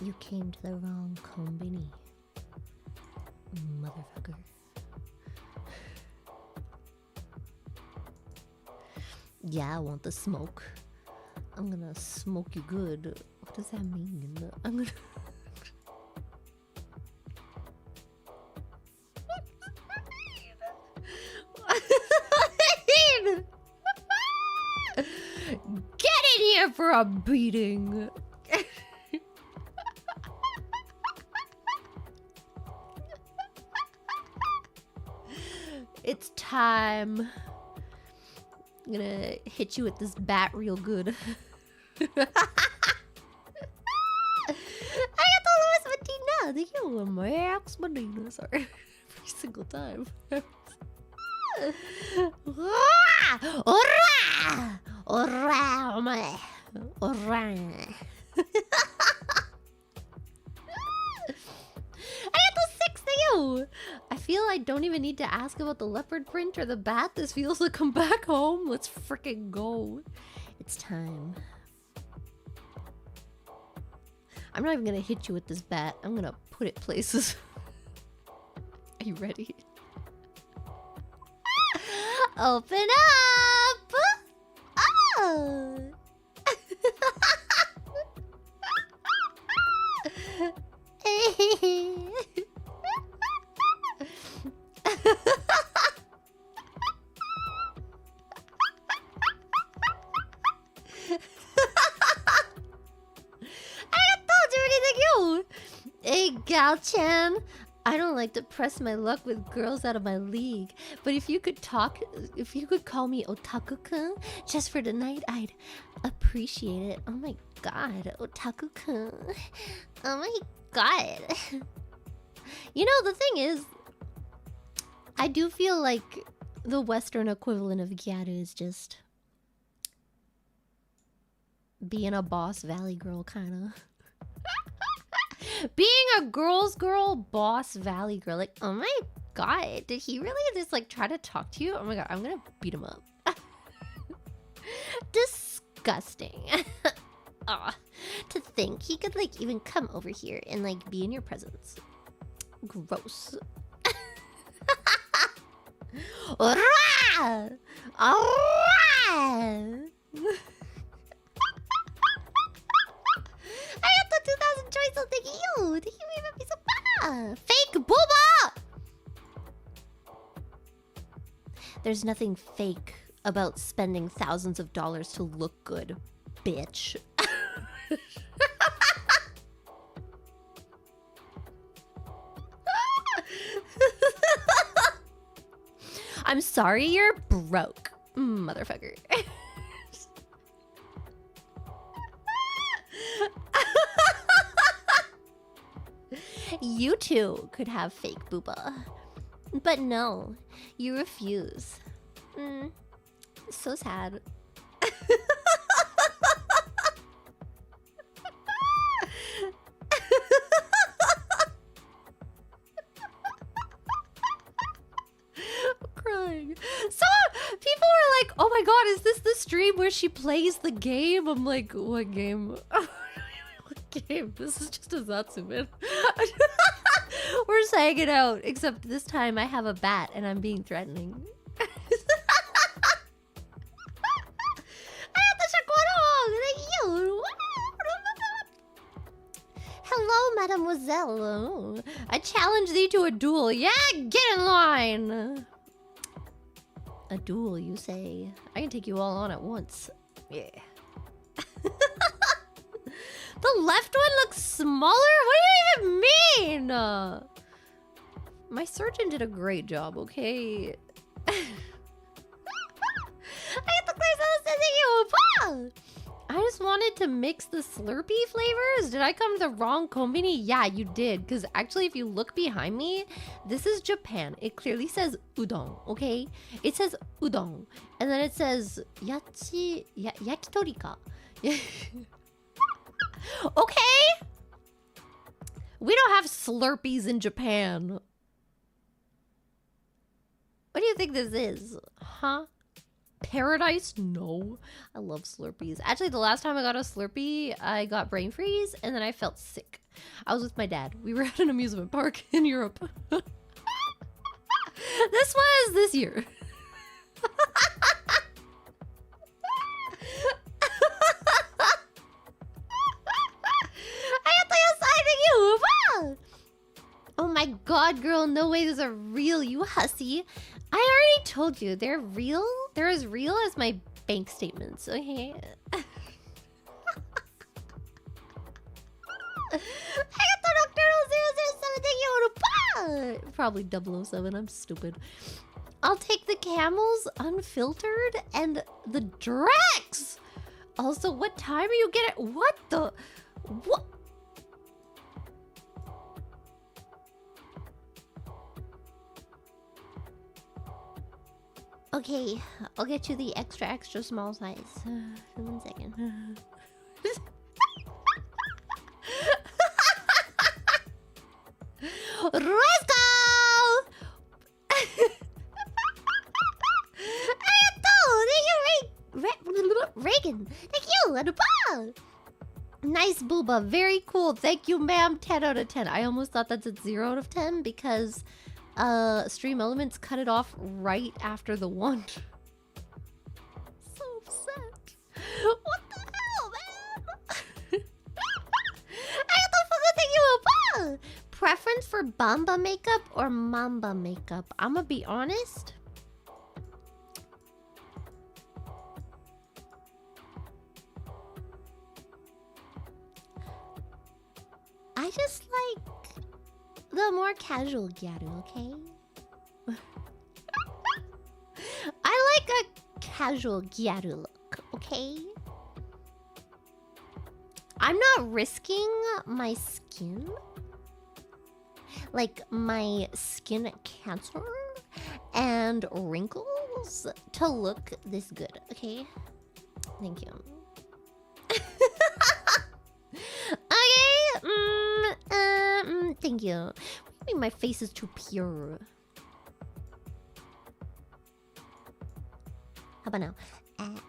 You came to the wrong conbini, motherfucker. Yeah, I want the smoke. I'm gonna smoke you good. What does that mean? I'm gonna... Get in here for a beating. It's time. I'm gonna hit you with this bat real good. Thank you, Max Medina. Sorry, every single time. I feel I don't even need to ask about the leopard print or the bat. This feels like come back home. Let's freaking go. It's time. I'm not even gonna hit you with this bat. I'm gonna put it places. Are you ready? Open up! Oh! Hey, Gal-chan. I don't like to press my luck with girls out of my league, but if you could call me Otaku-kun just for tonight, I'd appreciate it. Oh my god, Otaku-kun. Oh my god. You know, the thing is, I do feel like the Western equivalent of gyaru is just being a boss valley girl, kinda. Being a girl's girl, boss valley girl. Like, oh my god, did he really just like try to talk to you? Oh my god, I'm gonna beat him up. Disgusting. Aw, to think he could like even come over here and like be in your presence. Gross. Ora! Ora! 2,000 choice, so thank you! Thank you very much, so fake booba! There's nothing fake about spending thousands of dollars to look good, bitch. I'm sorry you're broke, motherfucker. You too could have fake booba. But no, you refuse. So sad. I'm crying. So people were like, oh my god, is this the stream where she plays the game? I'm like, what game? Game. This is just a Zatsuman. We're just hanging out, except this time I have a bat and I'm being threatening. Hello, mademoiselle. I challenge thee to a duel. Yeah, get in line. A duel, you say? I can take you all on at once. Yeah. The left one looks smaller? What do you even mean? My surgeon did a great job, okay? I have to clear you. I just wanted to mix the Slurpee flavors. Did I come to the wrong conbini? Yeah, you did. Because actually, if you look behind me, this is Japan. It clearly says udon, okay? It says udon. And then it says yakitori ka. Okay? We don't have Slurpees in Japan. What do you think this is? Huh? Paradise? No. I love Slurpees. Actually, the last time I got a Slurpee, I got brain freeze and then I felt sick. I was with my dad. We were at an amusement park in Europe. This was this year. Oh my god, girl, no way those are real, you hussy. I already told you, they're real. They're as real as my bank statements, okay? I got the Nocturnal 007, thank you. Probably 007, I'm stupid. I'll take the camels unfiltered and the Drex. Also, what time are you getting? What the? What? Okay, I'll get you the extra small size. 1 second. Let's go! Reagan, thank you. Nice booba, very cool. Thank you, ma'am. 10 out of 10. I almost thought that's a 0 out of 10 because Stream Elements cut it off right after the 1. So upset. What the hell, man? I got the fuck thank you. Preference for Bamba makeup or Mamba makeup? I'ma be honest. I just like the more casual Gyaru, okay? I like a casual Gyaru look, okay? I'm not risking my skin, like my skin cancer and wrinkles, to look this good, okay? Thank you. Okay, thank you. What do you mean my face is too pure? How about now? I'm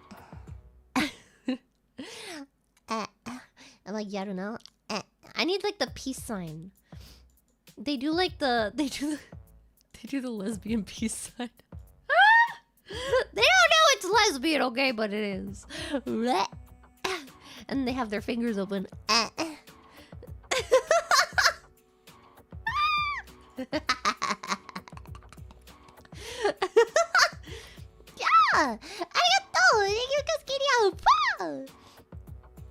like, yeah, I don't know. I need like the peace sign. They do like the they do the lesbian peace sign. They don't know it's lesbian, okay, but it is. And they have their fingers open. Yeah, I got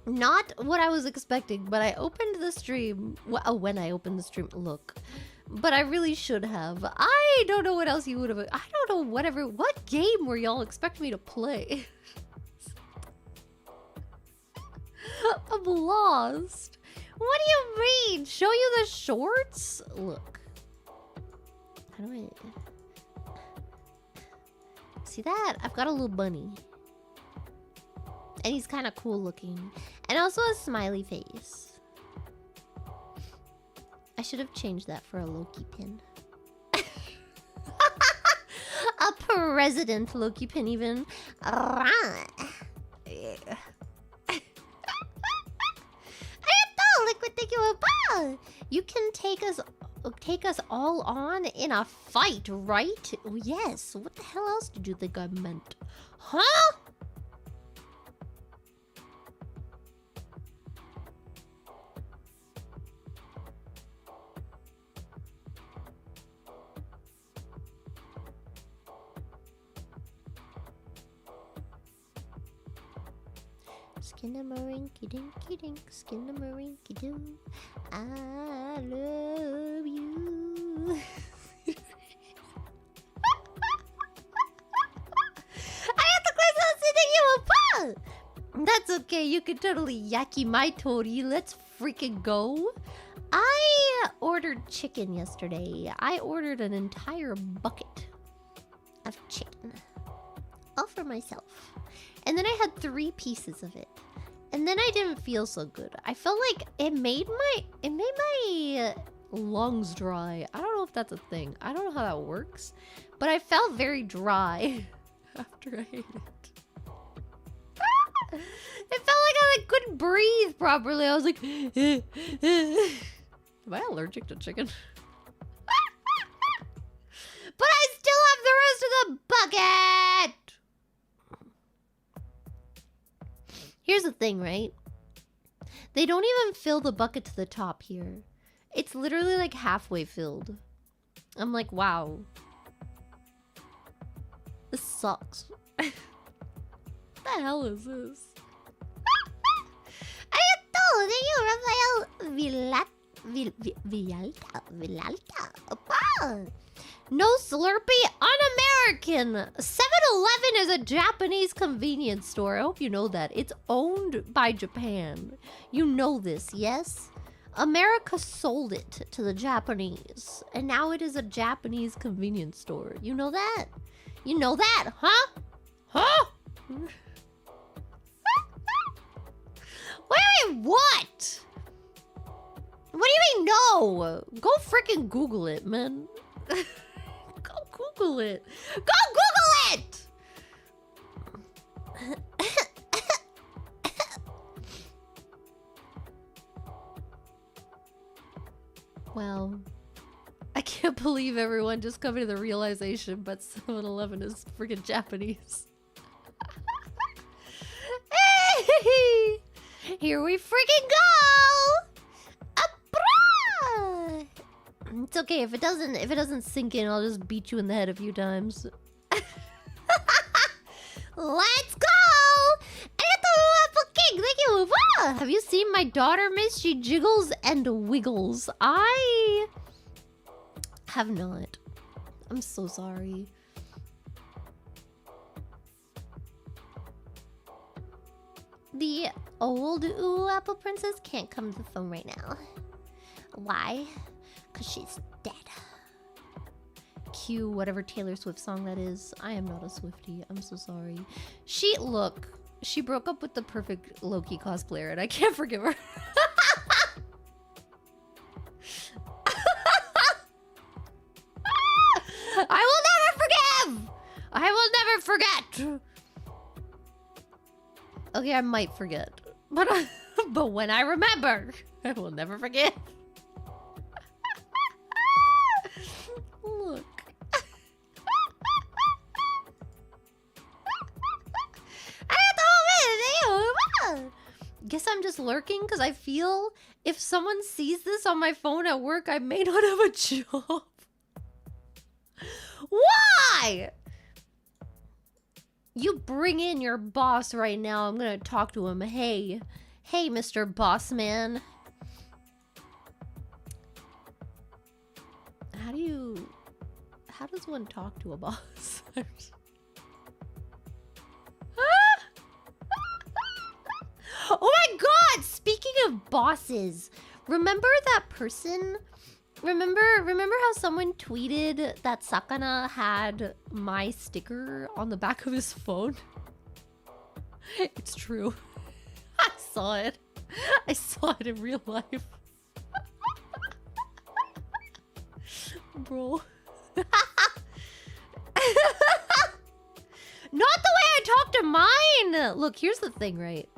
not what I was expecting, but I opened the stream. Well, when I opened the stream, look. But I really should have. I don't know what else you would have. I don't know what game were y'all expecting me to play? I'm lost. What do you mean? Show you the shorts? Look. How do I... See that? I've got a little bunny. And he's kind of cool looking. And also a smiley face. I should have changed that for a Loki pin. A president Loki pin even. You can take us all on in a fight, right? Oh, yes. What the hell else did you think I meant? Huh? Skinnamarink dinky dink, skinnamarink doo. I love you. I have to close out sitting you apart. That's okay, you can totally yaki my tori. Let's freaking go. I ordered chicken yesterday. I ordered an entire bucket of chicken. All for myself. And then I had 3 pieces of it. And then I didn't feel so good. I felt like it made my lungs dry. I don't know if that's a thing. I don't know how that works. But I felt very dry after I ate it. It felt like I like couldn't breathe properly. I was like, am I allergic to chicken? But I still have the rest of the bucket. Here's the thing, right? They don't even fill the bucket to the top here. It's literally like halfway filled. I'm like, wow. This sucks. What the hell is this? No Slurpee, un-American. 7-Eleven is a Japanese convenience store. I hope you know that. It's owned by Japan. You know this, yes? America sold it to the Japanese. And now it is a Japanese convenience store. You know that? You know that, huh? Huh? Wait, what? What do you mean no? Go freaking Google it, man. Go Google it. Go Google it! Well, I can't believe everyone just coming to the realization, but 7-Eleven is freaking Japanese. Hey! Here we freaking go! Abra! It's okay if it doesn't sink in, I'll just beat you in the head a few times. Let's go! Thank you. Have you seen my daughter, Miss? She jiggles and wiggles. I have not. I'm so sorry. The old Apple Princess can't come to the phone right now. Why? Because she's dead. Cue whatever Taylor Swift song that is. I am not a Swiftie. I'm so sorry. She broke up with the perfect Loki cosplayer and I can't forgive her. I will never forgive! I will never forget! Okay, I might forget. But when I remember, I will never forget. Look. Guess I'm just lurking because I feel if someone sees this on my phone at work, I may not have a job. Why? You bring in your boss right now. I'm gonna talk to him. Hey, Mr. Boss Man. How does one talk to a boss? Oh my god! Speaking of bosses, remember that person? Remember how someone tweeted that Sakana had my sticker on the back of his phone? It's true. I saw it. I saw it in real life. Bro. Not the way I talk to mine! Look, here's the thing, right?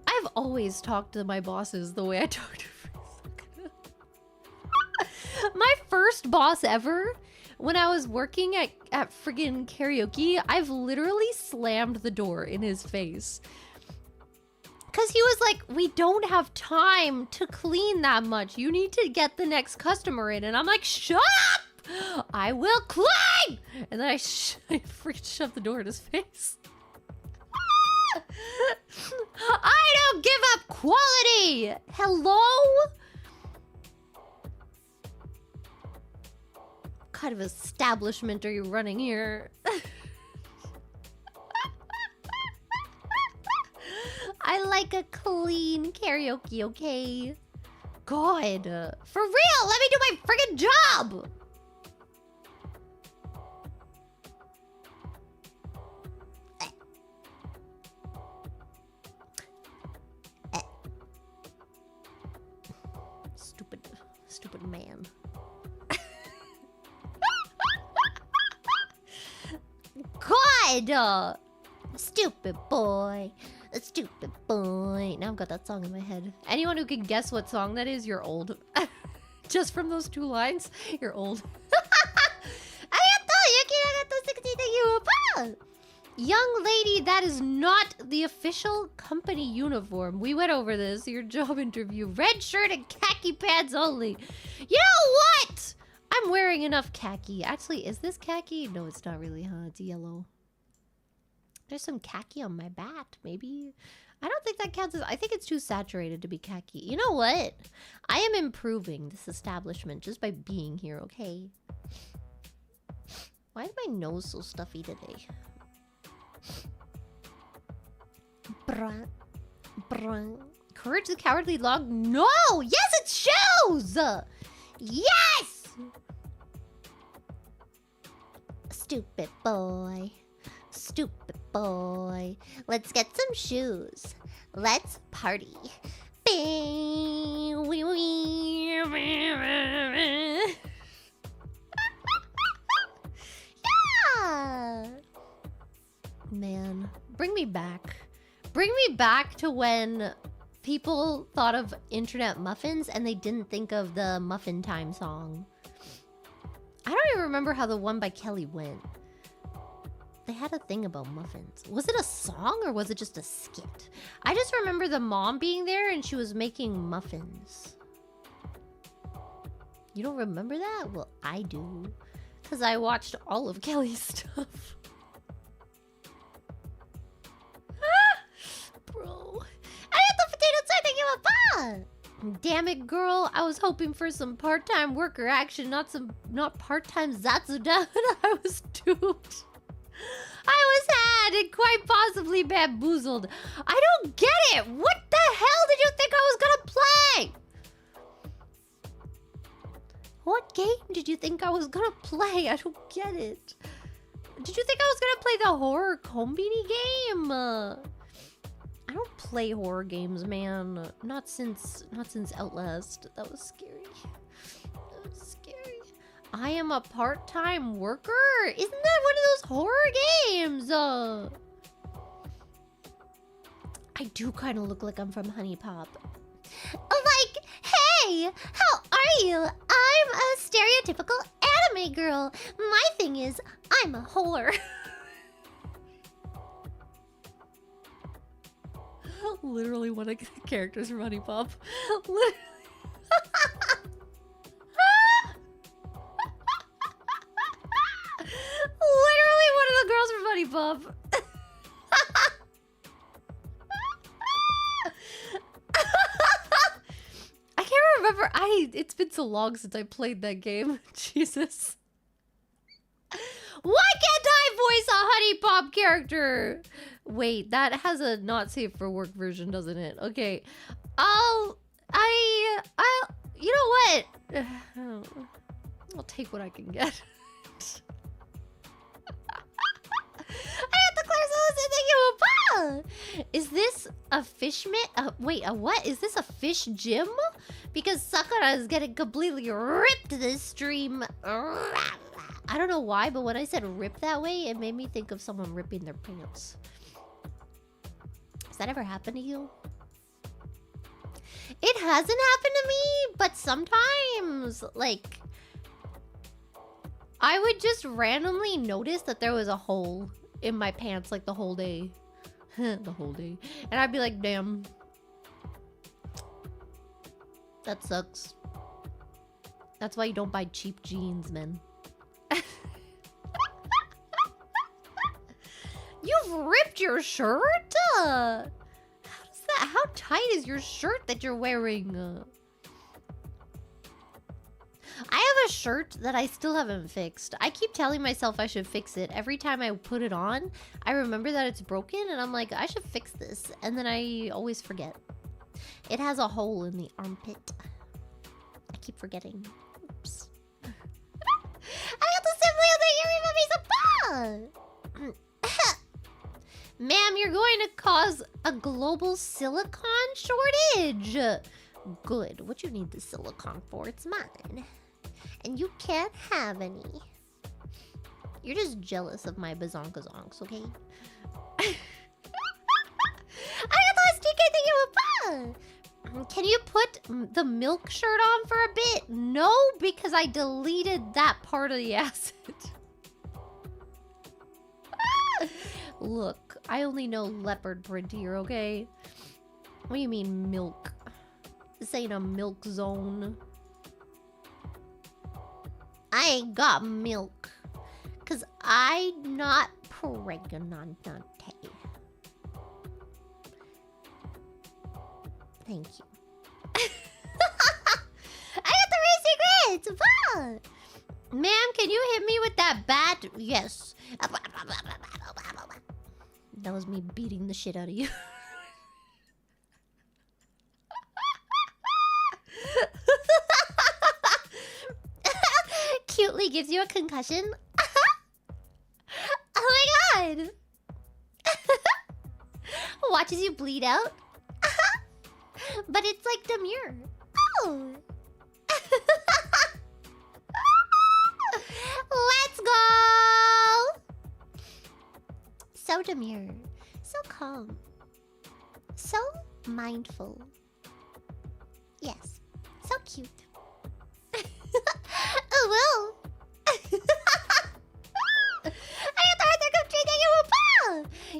I've always talked to my bosses the way I talk to Sakana. My first boss ever, when I was working at friggin' karaoke, I've literally slammed the door in his face. Cause he was like, we don't have time to clean that much. You need to get the next customer in. And I'm like, shut up! I will clean! And then I freaking shoved the door in his face. I don't give up quality! Hello? What kind of establishment are you running here? I like a clean karaoke, okay? God. For real, let me do my friggin' job! Stupid man. God! Stupid boy. A stupid boy. Now I've got that song in my head. Anyone who can guess what song that is, you're old. Just from those 2 lines, you're old. Young lady, that is not the official company uniform. We went over this. Your job interview. Red shirt and khaki pants only. You know what? I'm wearing enough khaki. Actually, is this khaki? No, it's not really, huh? It's yellow. There's some khaki on my bat, maybe. I don't think that counts as... I think it's too saturated to be khaki. You know what? I am improving this establishment just by being here, okay? Why is my nose so stuffy today? Bruh. Bruh. Courage the Cowardly Dog? No! Yes, it shows! Yes! Stupid boy. Stupid boy. Let's get some shoes. Let's party. Yeah! Man, bring me back. Bring me back to when people thought of internet muffins and they didn't think of the Muffin Time song. I don't even remember how the one by Kelly went. They had a thing about muffins. Was it a song or was it just a skit? I just remember the mom being there and she was making muffins. You don't remember that? Well, I do. Because I watched all of Kelly's stuff. Bro. I had the potato side thinking about that. Damn it, girl. I was hoping for some part-time worker action, not part-time Zatsuda. I was duped. I was had and quite possibly bamboozled. I don't get it. What the hell did you think I was gonna play? What game did you think I was gonna play? I don't get it. Did you think I was gonna play the horror conbini game? I don't play horror games, man. Not since Outlast. That was scary. That was scary. I am a part-time worker? Isn't that one of those horror games? I do kind of look like I'm from Honey Pop. Like, hey, how are you? I'm a stereotypical anime girl. My thing is, I'm a whore. Literally one of the characters from Honey Pop. Literally. Literally one of the girls from Honey Pop. I can't remember. It's been so long since I played that game. Jesus. Why can't I voice a Honey Pop character? Wait, that has a not safe for work version, doesn't it? Okay. You know what? I'll take what I can get. I have to clear some. Is this a fish wait, a what? Is this a fish gym? Because Sakura is getting completely ripped this stream. I don't know why, but when I said rip that way, it made me think of someone ripping their pants. Has that ever happened to you? It hasn't happened to me, but sometimes, like, I would just randomly notice that there was a hole in my pants, like, the whole day. The whole day. And I'd be like, damn. That sucks. That's why you don't buy cheap jeans, man. You've ripped your shirt? How does that? How tight is your shirt that you're wearing? I have a shirt that I still haven't fixed. I keep telling myself I should fix it. Every time I put it on, I remember that it's broken and I'm like, I should fix this. And then I always forget. It has a hole in the armpit. I keep forgetting. Oops. I got the simply that you remember some Ma'am, you're going to cause a global silicon shortage. Good. What you need the silicon for? It's mine. And you can't have any. You're just jealous of my bazonkazonks, okay? I Can you put the milk shirt on for a bit? No, because I deleted that part of the acid. Look, I only know leopard print here, okay? What do you mean milk? This ain't a milk zone. I ain't got milk. Cause I'm not pregnant. Thank you. I got the race secrets! Ma'am, can you hit me with that bat? Yes. That was me beating the shit out of you. Cutely gives you a concussion. Oh my god. Watches you bleed out. But it's like demure. Oh. Let's go. So demure. So calm. So mindful. Yes. So cute. Oh, well.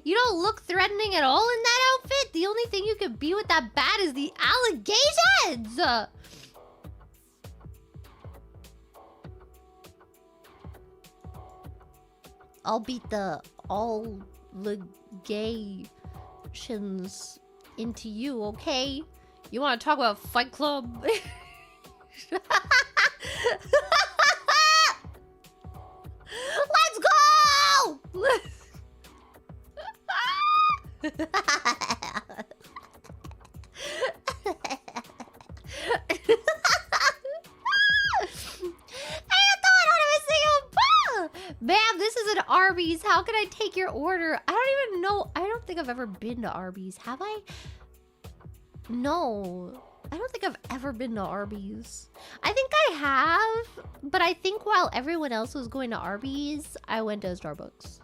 You don't look threatening at all in that outfit. The only thing you could be with that bat is the allegations. I'll beat the allegations into you, okay? You want to talk about Fight Club? Let's go! Ma'am, this is an Arby's. How can I take your order? I don't even know. I don't think I've ever been to Arby's. Have I? No. I don't think I've ever been to Arby's. I think I have, but I think while everyone else was going to Arby's, I went to Starbucks.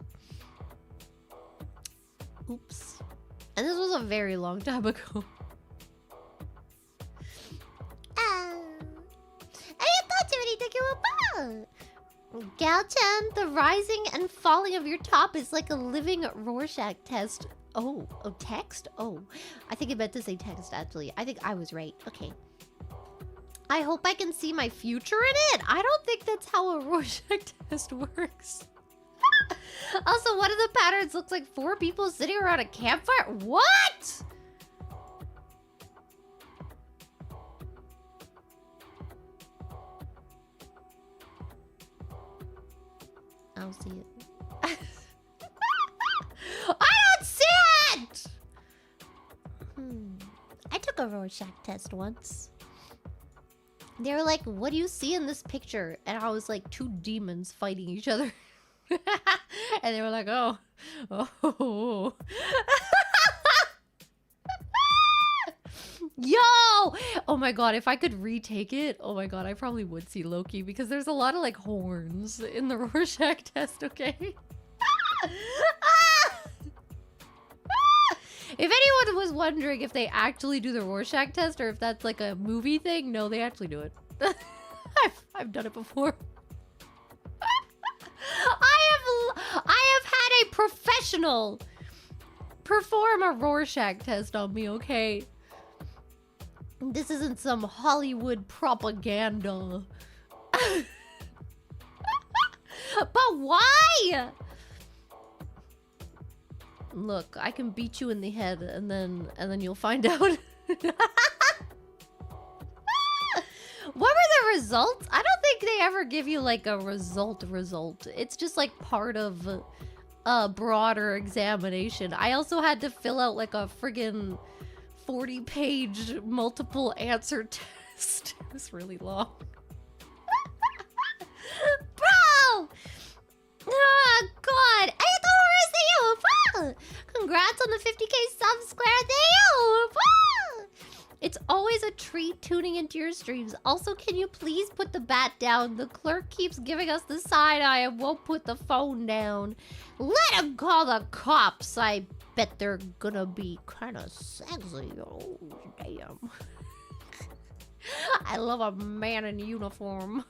Oops. And this was a very long time ago. Gal-chan, the rising and falling of your top is like a living Rorschach test. Oh, text? Oh, I think it meant to say text, actually. I think I was right. Okay. I hope I can see my future in it. I don't think that's how a Rorschach test works. Also, one of the patterns looks like 4 people sitting around a campfire. What? I don't see it. I don't see it! I took a Rorschach test once. They were like, what do you see in this picture? And I was like, 2 demons fighting each other. And they were like, oh. Yo! Oh my god, if I could retake it, oh my god, I probably would see Loki because there's a lot of like horns in the Rorschach test, okay? If anyone was wondering if they actually do the Rorschach test or if that's like a movie thing, no, they actually do it. I've done it before. I have had a professional perform a Rorschach test on me, okay? This isn't some Hollywood propaganda. But why? Look, I can beat you in the head and then you'll find out. What were the results? I don't think they ever give you like a result. It's just like part of a broader examination. I also had to fill out like a friggin' 40-page multiple answer test. It was really long. Bro! Oh god! Congrats on the 50k subscribe! It's always always a treat tuning into your streams. Also, can you please put the bat down? The clerk keeps giving us the side eye and won't put the phone down. Let him call the cops. I bet they're gonna be kind of sexy. Oh, damn. I love a man in uniform.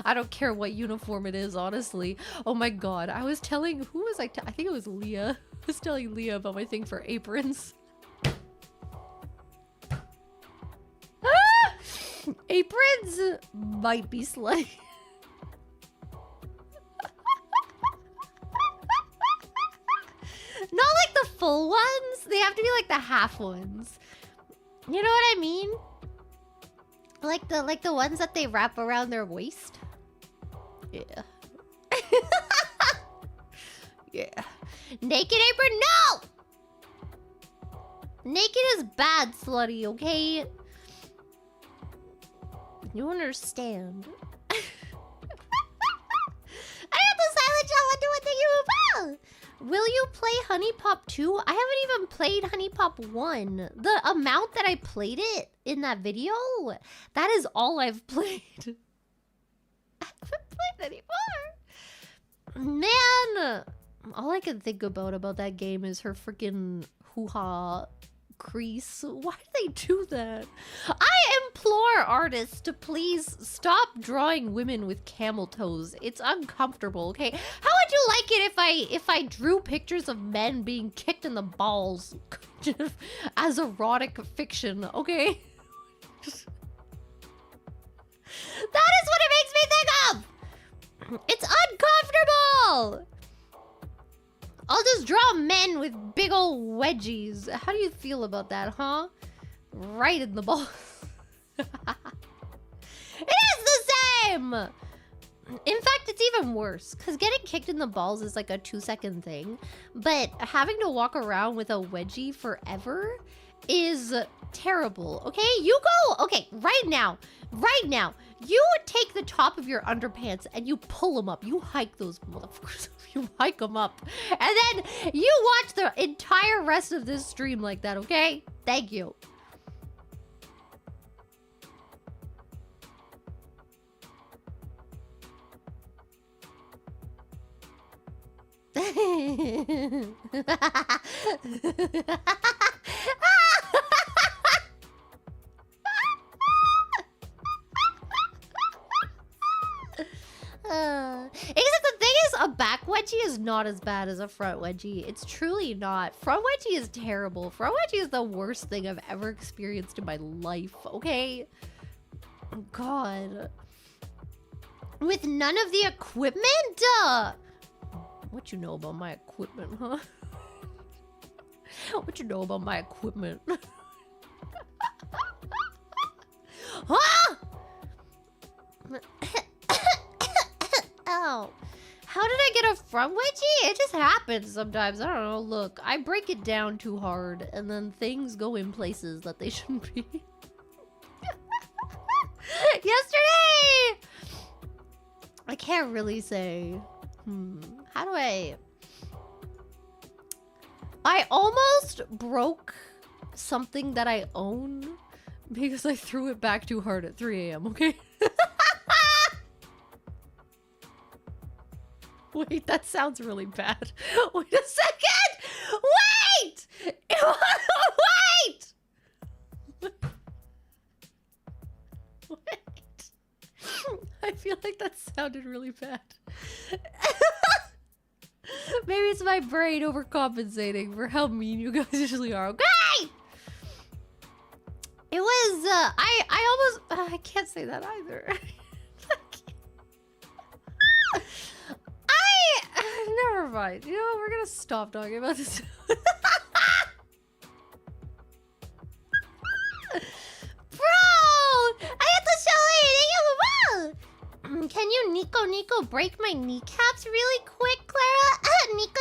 I don't care what uniform it is, honestly. Oh my god. I was telling... Who was I think it was Leah. I was telling Leah about my thing for aprons. Aprons might be slay. Not like the full ones. They have to be like the half ones. You know what I mean? Like the ones that they wrap around their waist. Yeah. Yeah. Naked apron, no! Naked is bad, slutty, okay? You understand. I got the silent shot. What do I think you about? Will you play Honey Pop 2? I haven't even played Honey Pop 1. The amount that I played it in that video, that is all I've played. I haven't played anymore. Man, all I can think about that game is her freaking hoo-ha crease. Why do they do that? I implore artists to please stop drawing women with camel toes. It's uncomfortable, okay? How would you like it if I drew pictures of men being kicked in the balls as erotic fiction, okay? That is what it makes me think of! It's uncomfortable! I'll just draw men with big old wedgies. How do you feel about that, huh? Right in the balls. It is the same! In fact, it's even worse. Because getting kicked in the balls is like a 2-second thing. But having to walk around with a wedgie forever is terrible, okay? You go, okay, right now, you take the top of your underpants and you pull them up. You hike those motherfuckers. You hike them up. And then you watch the entire rest of this stream like that, okay? Thank you. Except the thing is, a back wedgie is not as bad as a front wedgie. It's truly not. Front wedgie is terrible. Front wedgie is the worst thing I've ever experienced in my life, okay? God. With none of the equipment? What you know about my equipment, huh? What you know about my equipment? Huh? Ow. How did I get a front wedgie? It just happens sometimes. I don't know. Look, I break it down too hard, and then things go in places that they shouldn't be. Yesterday! I can't really say. How do I almost broke something that I own because I threw it back too hard at 3 a.m., okay? Wait, that sounds really bad. Wait a second! Wait! Wait! Wait. I feel like that sounded really bad. Maybe it's my brain overcompensating for how mean you guys usually are. Okay! It was, I almost, I can't say that either. Never mind. You know, we're gonna stop talking about this. Bro! I have to show it! Can you Nico break my kneecaps really quick, Clara? Nico!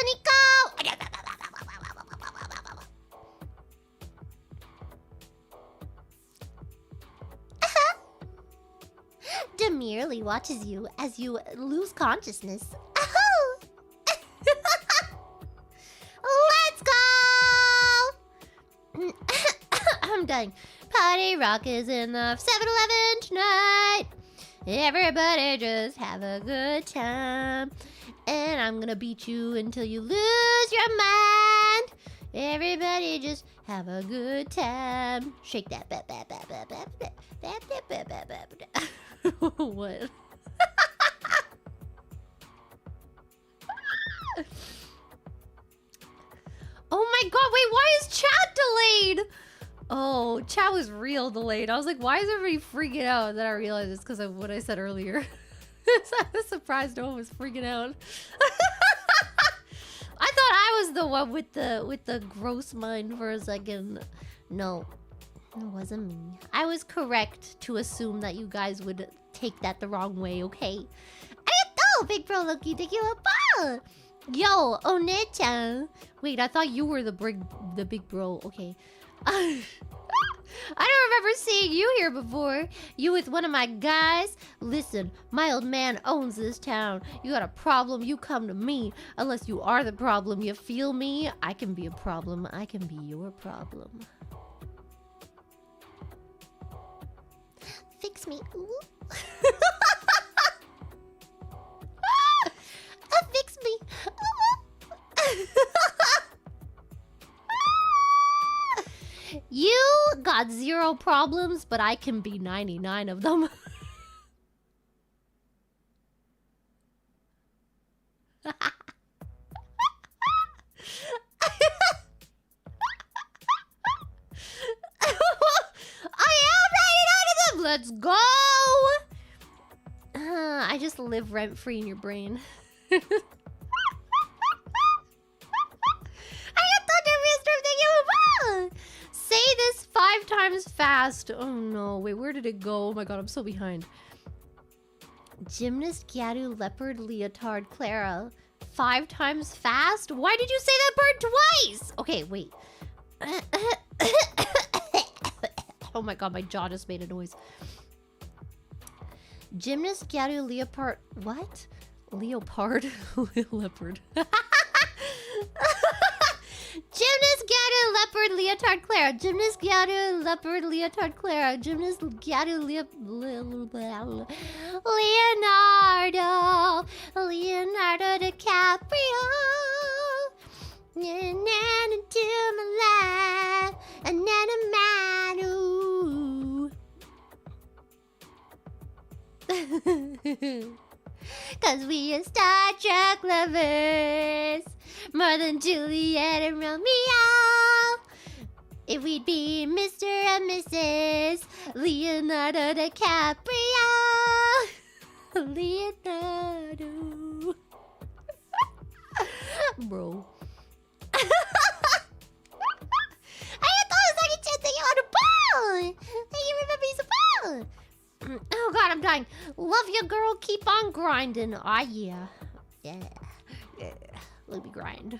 Demurely watches you as you lose consciousness. Let's go! dying. Party rock is in the 7-Eleven tonight. Everybody just have a good time. And I'm gonna beat you until you lose your mind. Everybody just have a good time. Shake that. What? Oh my god, wait, why is chat delayed? Oh, chat was real delayed. I was like, why is everybody freaking out? And then I realized it's because of what I said earlier. I was surprised no one was freaking out. I thought I was the one with the gross mind for a second. No, it wasn't me. I was correct to assume that you guys would take that the wrong way, okay? Arigato, big bro Loki, thank you a ball. Yo, One-chan. Wait, I thought you were the big bro. Okay. I don't remember seeing you here before. You with one of my guys? Listen, my old man owns this town. You got a problem, you come to me. Unless you are the problem, you feel me? I can be a problem. I can be your problem. Fix me. Ooh. Fix me. You got 0 problems, but I can be 99 of them. I am 99 of them. Let's go. I just live rent-free in your brain. Say this 5 times fast. Oh no, wait, where did it go? Oh my god, I'm so behind. Gymnast, Gyaru, leopard, leotard, Clara. 5 times fast? Why did you say that bird twice? Okay, wait. Oh my god, my jaw just made a noise. Gymnast, Gyaru, leopard. What? Leopard? Leopard. Gymnast, Gyaru, leopard, leotard, Clara. Gymnast, Gyaru, leopard, leotard, Clara. Gymnast, Gyaru, Leonardo DiCaprio. Into my life, Cause we are Star Trek lovers, more than Juliet and Romeo. If we'd be Mr. and Mrs. Leonardo DiCaprio. Leonardo. Bro. I thought it was like a chance that you on a ball. Hey, you remember he's a ball. Oh god, I'm dying. Love you, girl. Keep on grinding. Ah, yeah. Yeah. Let me grind.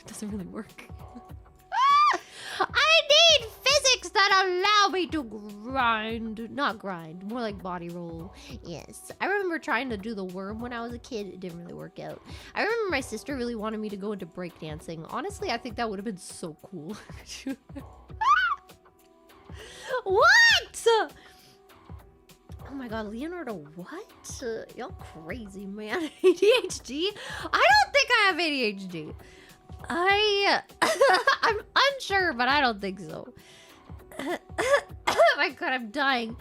Doesn't really work. I need physics that allow me to grind. Not grind. More like body roll. Yes. I remember trying to do the worm when I was a kid. It didn't really work out. I remember my sister really wanted me to go into breakdancing. Honestly, I think that would have been so cool. What? Oh my god, Leonardo, what? You're crazy, man. ADHD? I don't think I have ADHD. I'm unsure, but I don't think so. Oh my god, I'm dying.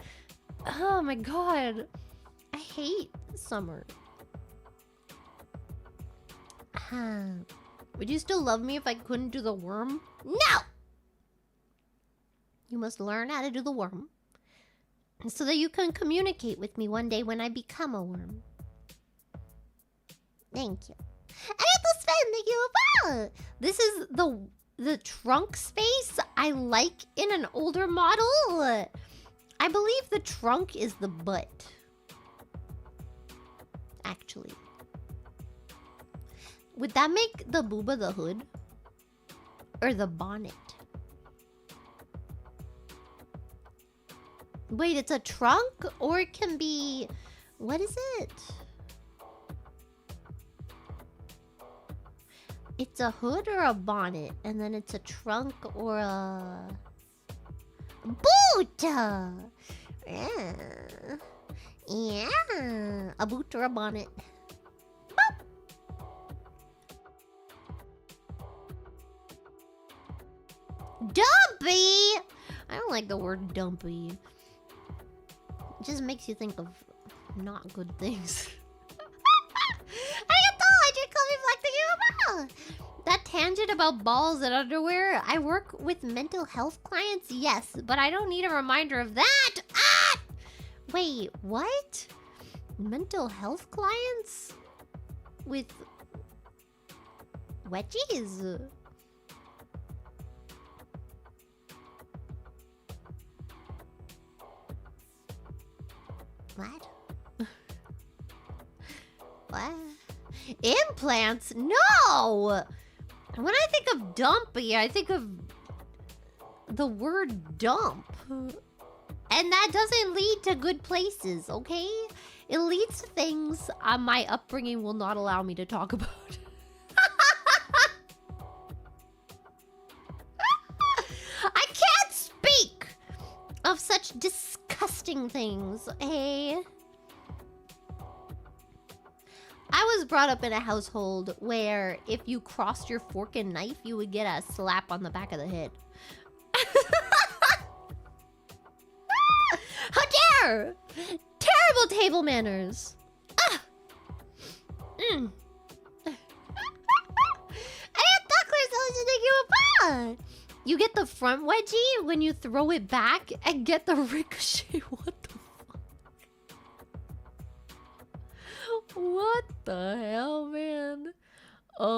Oh my god. I hate summer. Would you still love me if I couldn't do the worm? No! You must learn how to do the worm, so that you can communicate with me one day when I become a worm. Thank you. Thank you. This is the trunk space I like in an older model. I believe the trunk is the butt. Actually. Would that make the booba the hood? Or the bonnet? Wait, it's a trunk? Or it can be... What is it? It's a hood or a bonnet, and then it's a trunk or a... Boot! Yeah. A boot or a bonnet. Boop. Dumpy! I don't like the word dumpy. It just makes you think of not good things. That tangent about balls and underwear. I work with mental health clients, yes, but I don't need a reminder of that. Ah! Wait, what? Mental health clients? With wedgies? What? What? Implants? No! When I think of dumpy, I think of the word dump. And that doesn't lead to good places, okay? It leads to things my upbringing will not allow me to talk about. I can't speak of such disgusting things, hey? I was brought up in a household where if you crossed your fork and knife, you would get a slap on the back of the head. How dare! Terrible table manners. Ah. I thought Claire's supposed to take you apart. You get the front wedgie when you throw it back and get the ricochet. What the fuck? What the hell, man? Oh,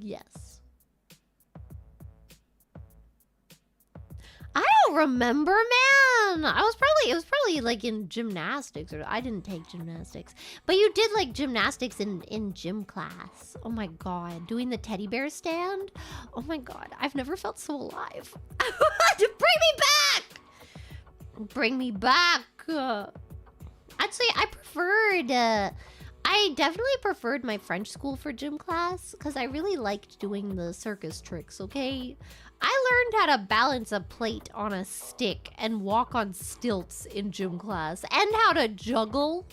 yes. I don't remember, man. It was probably like in gymnastics, or I didn't take gymnastics. But you did like gymnastics in gym class. Oh my god, doing the teddy bear stand? Oh my god, I've never felt so alive. Bring me back! Bring me back. I'd say I definitely preferred my French school for gym class because I really liked doing the circus tricks, okay? I learned how to balance a plate on a stick and walk on stilts in gym class and how to juggle.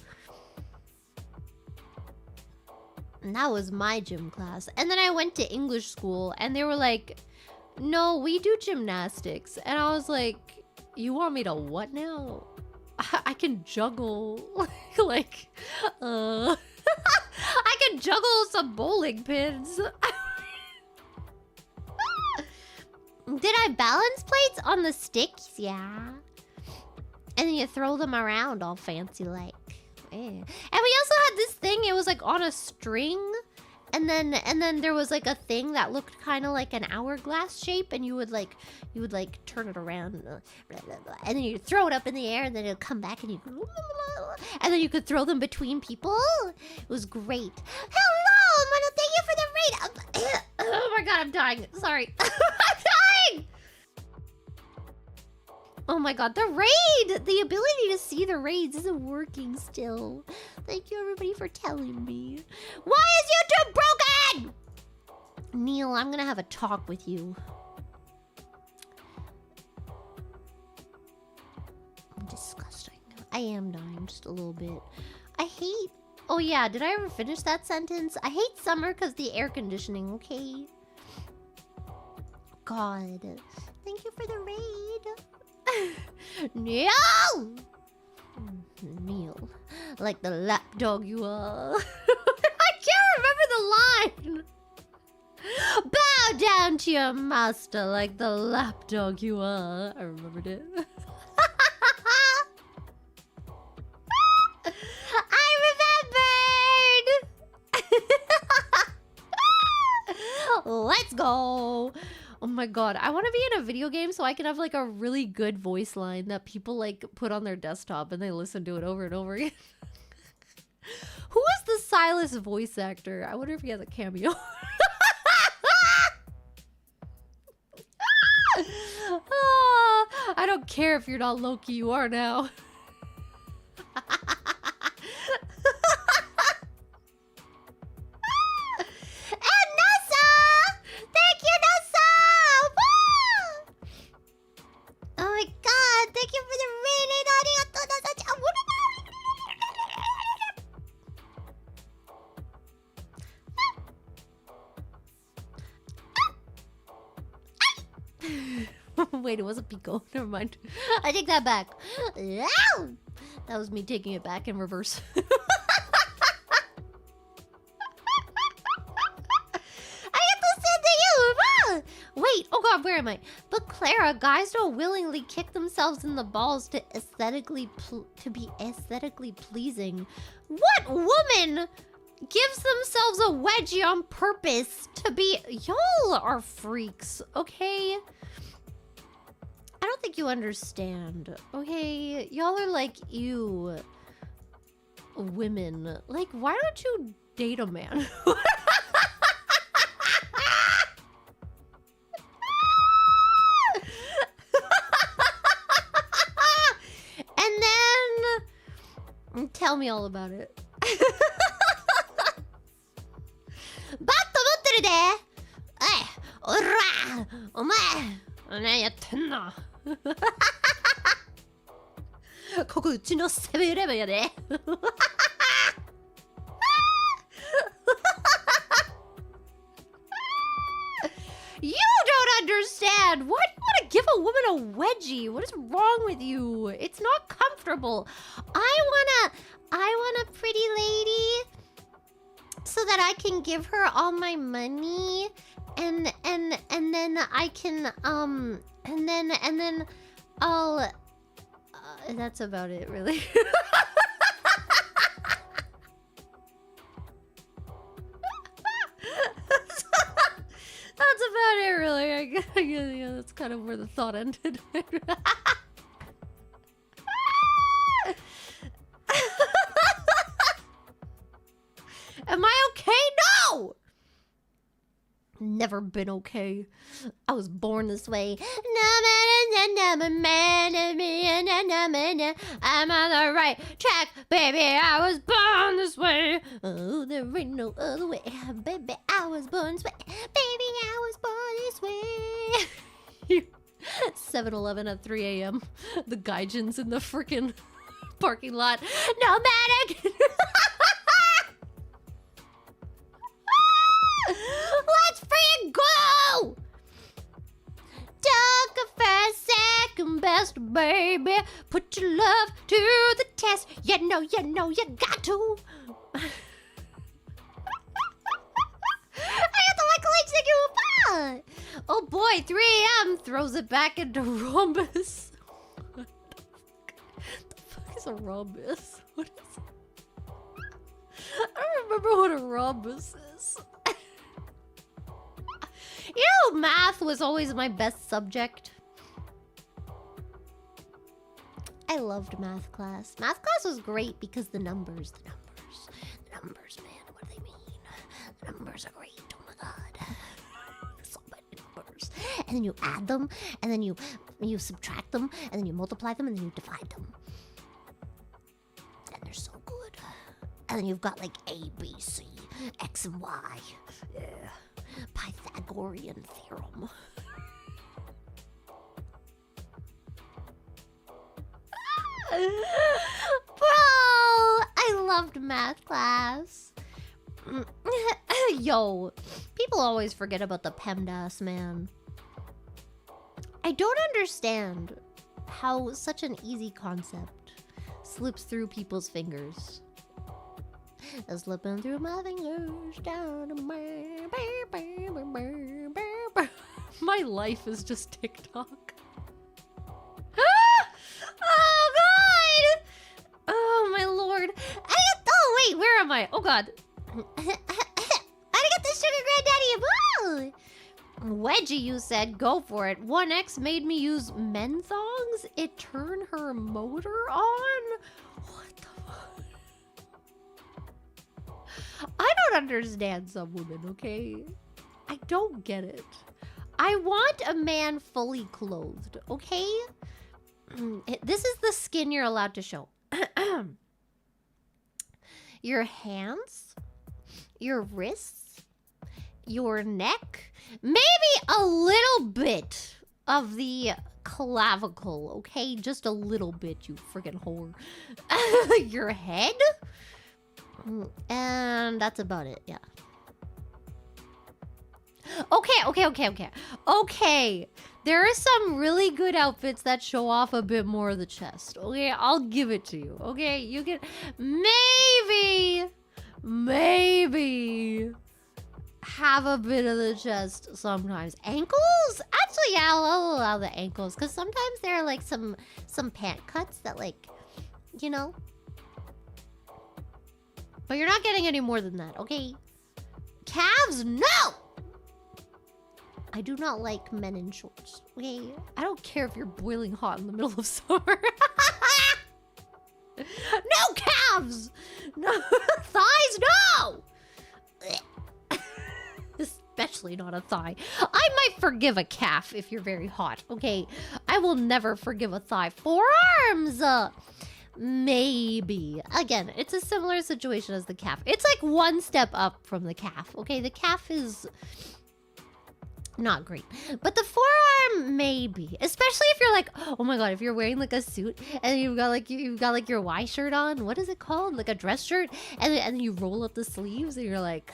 And that was my gym class. And then I went to English school and they were like, no, we do gymnastics. And I was like, you want me to what now? I can juggle. Like, I can juggle some bowling pins. Did I balance plates on the sticks? Yeah. And then you throw them around all fancy like. Yeah. And we also had this thing, it was like on a string. And then there was like a thing that looked kind of like an hourglass shape, and you would like turn it around, blah, blah, blah, and then you throw it up in the air, and then it'll come back, and then you could throw them between people. It was great. Hello, Mano, thank you for the raid. Oh my god, I'm dying. Sorry, I'm dying. Oh my god, the raid! The ability to see the raids isn't working still. Thank you everybody for telling me. Why is YouTube broken? Neil, I'm gonna have a talk with you. I'm disgusting. I am dying just a little bit. I hate... Oh yeah, did I ever finish that sentence? I hate summer because the air conditioning, okay? God. Thank you for the raid. Neil! Neil. Like the lapdog you are. I can't remember the line. Bow down to your master like the lapdog you are. I remembered it. I remembered! Let's go. Oh my god, I want to be in a video game so I can have like a really good voice line that people like put on their desktop and they listen to it over and over again. Who is the Silas voice actor? I wonder if he has a cameo. I don't care if you're not Loki, you are now. Wait, it wasn't Pico. Never mind. I take that back. That was me taking it back in reverse. Wait, oh god, where am I? But Clara, guys don't willingly kick themselves in the balls to be aesthetically pleasing. What woman gives themselves a wedgie on purpose to be... Y'all are freaks, okay? I don't think you understand, okay? Y'all are like, ew, women. Like, why don't you date a man? Tell me all about it. You don't understand. Why do you want to give a woman a wedgie? What is wrong with you? It's not comfortable. I want a pretty lady so that I can give her all my money and then I can and then I'll that's about it, really. That's about it, really. I guess, yeah, that's kind of where the thought ended. Am I okay? No! Never been okay. I was born this way. I'm on the right track, baby. I was born this way. Oh, there ain't no other way. Baby, I was born this way. Baby, I was born this way. 7-Eleven at 3 a.m. The gaijins in the freaking parking lot. Nomadic. Let's freaking go! Talk for a second, best baby. Put your love to the test. You know, you got to. I got the Michael H. Thank you. Oh boy, 3 a.m. throws it back into rhombus. What the fuck is a rhombus? What is it? I don't remember what a rhombus is. You know, math was always my best subject. I loved math class. Math class was great because the numbers, man, what do they mean? The numbers are great, oh my god. So many numbers. And then you add them, and then you subtract them, and then you multiply them, and then you divide them. And they're so good. And then you've got like A, B, C, X, and Y. Yeah. Pythagorean theorem. Bro, I loved math class. Yo, people always forget about the PEMDAS, man. I don't understand how such an easy concept slips through people's fingers. Slipping through my fingers down to my life is just TikTok. Oh god! Oh my lord! Oh wait, where am I? Oh god! I got the sugar granddaddy. Wedgie, you said, go for it. 1X made me use men thongs. It turned her motor on. What the fuck? I don't understand some women, okay? I don't get it. I want a man fully clothed, okay? This is the skin you're allowed to show. Your hands, your wrists, your neck, maybe a little bit of the clavicle, okay? Just a little bit, you freaking whore. Your head, and that's about it, yeah. Okay. There are some really good outfits that show off a bit more of the chest. Okay, I'll give it to you. Okay, you can maybe have a bit of the chest sometimes. Ankles? Actually, yeah, I'll allow the ankles because sometimes there are like some pant cuts that like, you know. But you're not getting any more than that, okay? Calves, no! I do not like men in shorts, okay? I don't care if you're boiling hot in the middle of summer. No calves! No thighs, no! Especially not a thigh. I might forgive a calf if you're very hot, okay? I will never forgive a thigh. Forearms! Maybe. Again, it's a similar situation as the calf. It's like one step up from the calf, okay? The calf is not great, but the forearm maybe, especially if you're like, oh my god, if you're wearing like a suit and you've got your Y shirt on, what is it called, like a dress shirt, and then you roll up the sleeves and you're like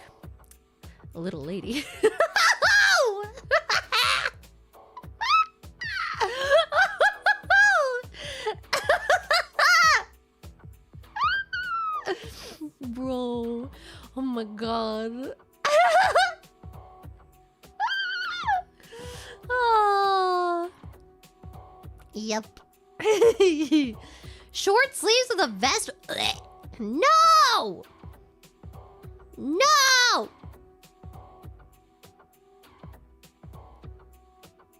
a little lady. Bro, oh my god. Oh. Yep. Short sleeves with a vest. No! No!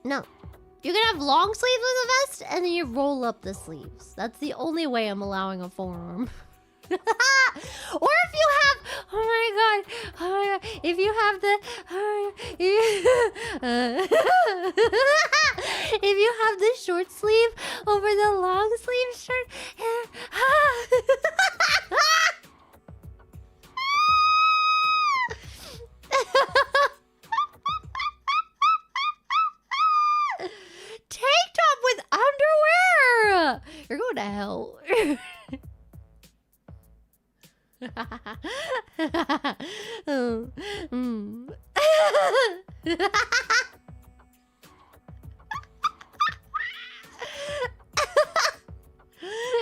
No. You can have long sleeves with a vest and then you roll up the sleeves. That's the only way I'm allowing a forearm. Or if you have, oh my god, if you have the, if you have the short sleeve over the long sleeve shirt. Tank top with underwear. You're going to hell.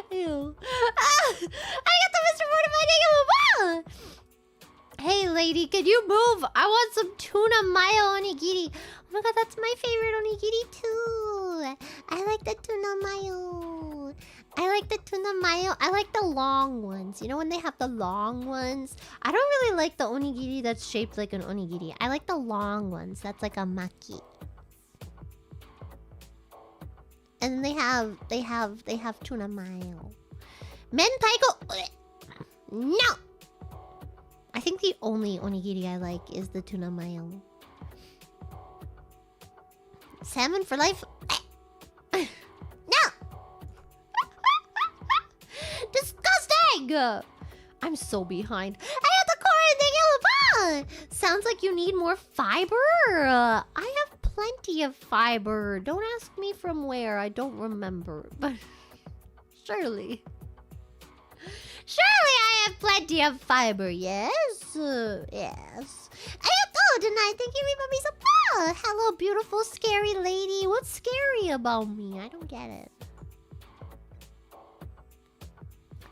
Ew. Hey lady, can you move? I want some tuna mayo onigiri. Oh my god, that's my favorite onigiri too. I like the tuna mayo. I like the tuna mayo. I like the long ones. You know when they have the long ones? I don't really like the onigiri that's shaped like an onigiri. I like the long ones. That's like a maki. And then they have tuna mayo. Mentaiko. No. I think the only onigiri I like is the tuna mayo. Salmon for life. No. Disgusting! I'm so behind. Sounds like you need more fiber. I have plenty of fiber. Don't ask me from where. I don't remember. But surely I have plenty of fiber. Yes. Yes. Tonight. Thank you, Rima Misa. Hello, beautiful, scary lady. What's scary about me? I don't get it.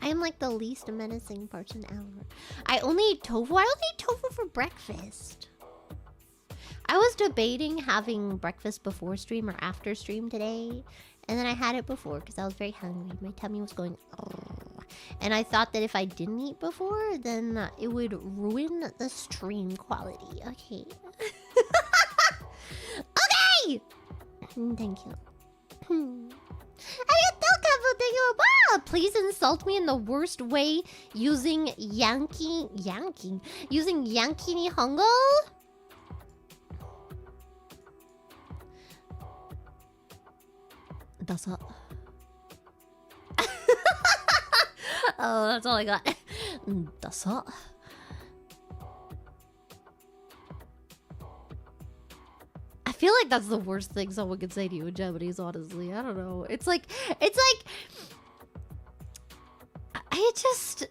I am like the least menacing person ever. I only eat tofu. I only eat tofu for breakfast. I was debating having breakfast before stream or after stream today. And then I had it before because I was very hungry. My tummy was going... And I thought that if I didn't eat before, then it would ruin the stream quality. Okay. Okay! Thank you. Please insult me in the worst way using Yankee Nihongo? That's all. Oh, that's all I got. That's all. I feel like that's the worst thing someone could say to you in Japanese, honestly. I don't know. It's like I just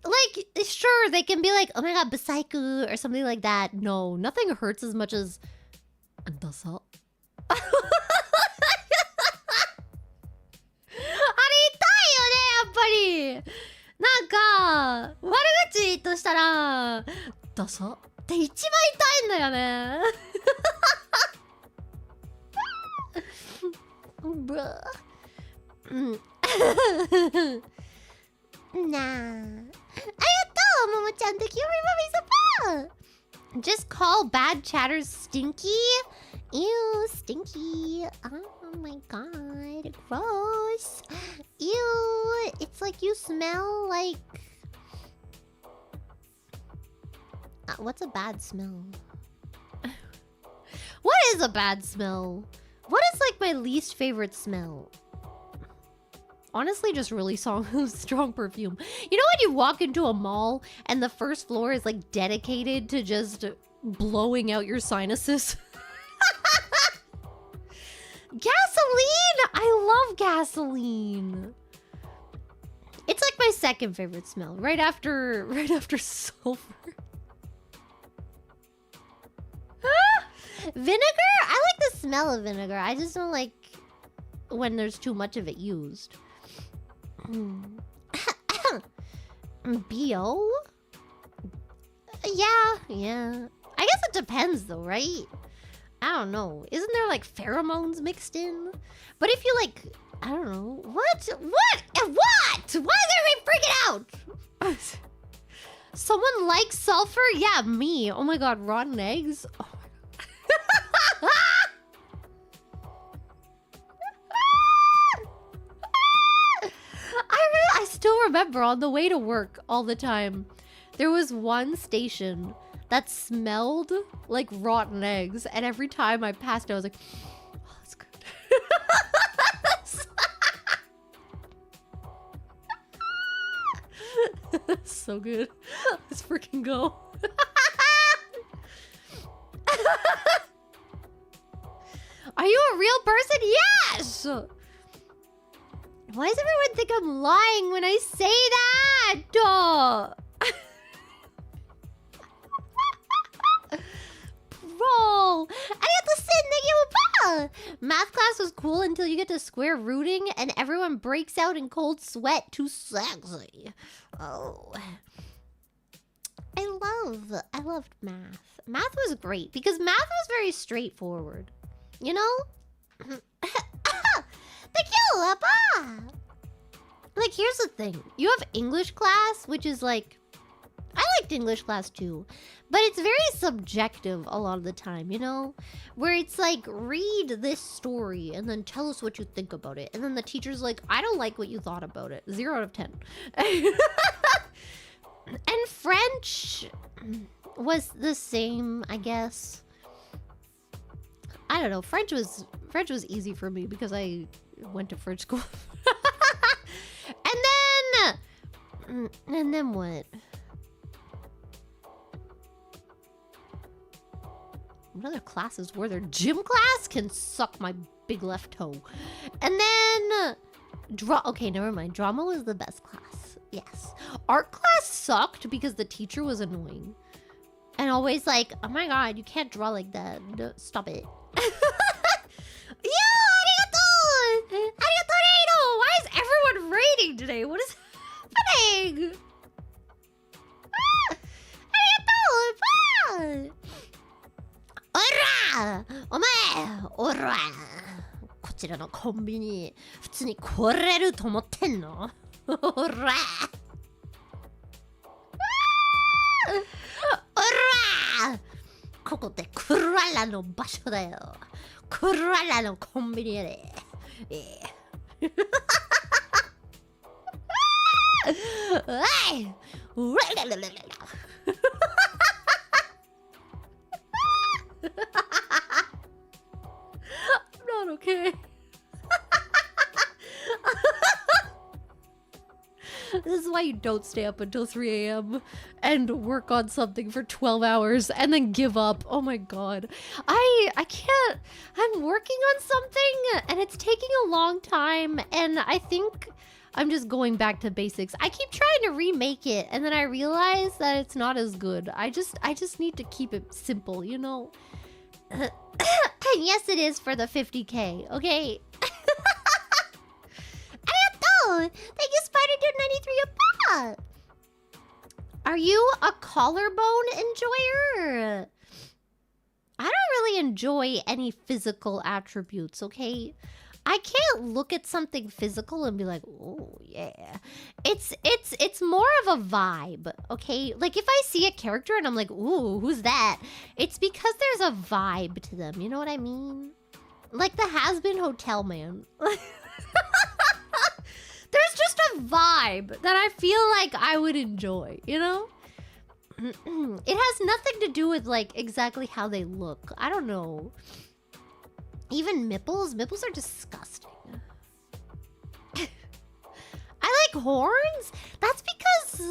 like, sure, they can be like, oh my god, Basaiku or something like that. No, nothing hurts as much as ダサ。あれ痛いよね、やっぱり。なんか悪口としたらダサって一番痛いんだよね。ブラなあ、ありがとう、ももちゃん。Thank you for moving support. Just call bad chatters stinky. Ew, stinky. Oh my god, gross. Ew, it's like you smell like... what's a bad smell? What is a bad smell? What is like my least favorite smell? Honestly, just really strong perfume. You know when you walk into a mall and the first floor is like dedicated to just blowing out your sinuses? Gasoline! I love gasoline. It's like my second favorite smell, right after sulfur. Vinegar? I like the smell of vinegar. I just don't like when there's too much of it used. BO? Yeah. I guess it depends though, right? I don't know. Isn't there like pheromones mixed in? But if you like, I don't know. What? Why is everybody freaking out? Someone likes sulfur? Yeah, me. Oh my god, rotten eggs? Oh my god. I still remember on the way to work all the time, there was one station that smelled like rotten eggs, and every time I passed it, I was like, oh, that's good. So good. Let's freaking go. Are you a real person? Yes! Why does everyone think I'm lying when I say that? Bro, I get to sit in the math class was cool until you get to square rooting and everyone breaks out in cold sweat. Too sexy. Oh, I loved math. Math was great because math was very straightforward. You know? Thank you, Appa! Like, here's the thing. You have English class, which is like... I liked English class too. But it's very subjective a lot of the time, you know? Where it's like, read this story and then tell us what you think about it. And then the teacher's like, I don't like what you thought about it. 0 out of 10. And French was the same, I guess. I don't know. French was easy for me because I went to French school. And then what? What other classes were there? Gym class can suck my big left toe. And then okay, never mind. Drama was the best class. Yes. Art class sucked because the teacher was annoying. And always like, oh my god, you can't draw like that. No, stop it. Yo, arigato! Arigato! Why is everyone rating today? What is happening? Arigato! Ora! Omae! Ora! こちらのコンビニ普通に来れると思ってんの? Ora! Ora! ここってクララの場所だよ。クララのコンビニやで。おい！I'm not okay. This is why you don't stay up until 3 a.m. and work on something for 12 hours and then give up. Oh my god. I can't. I'm working on something and it's taking a long time and I think I'm just going back to basics. I keep trying to remake it and then I realize that it's not as good. I just need to keep it simple, you know? Yes, it is for the 50K, okay? Arigato! Thank you, Spider-Dude93. Are you a collarbone enjoyer? I don't really enjoy any physical attributes, okay? I can't look at something physical and be like, oh yeah. It's more of a vibe, okay? Like if I see a character and I'm like, ooh, who's that? It's because there's a vibe to them, you know what I mean? Like the Has-Been Hotel Man. There's just a vibe that I feel like I would enjoy, you know? It has nothing to do with like exactly how they look. I don't know. Even nipples? Nipples are disgusting. I like horns? That's because...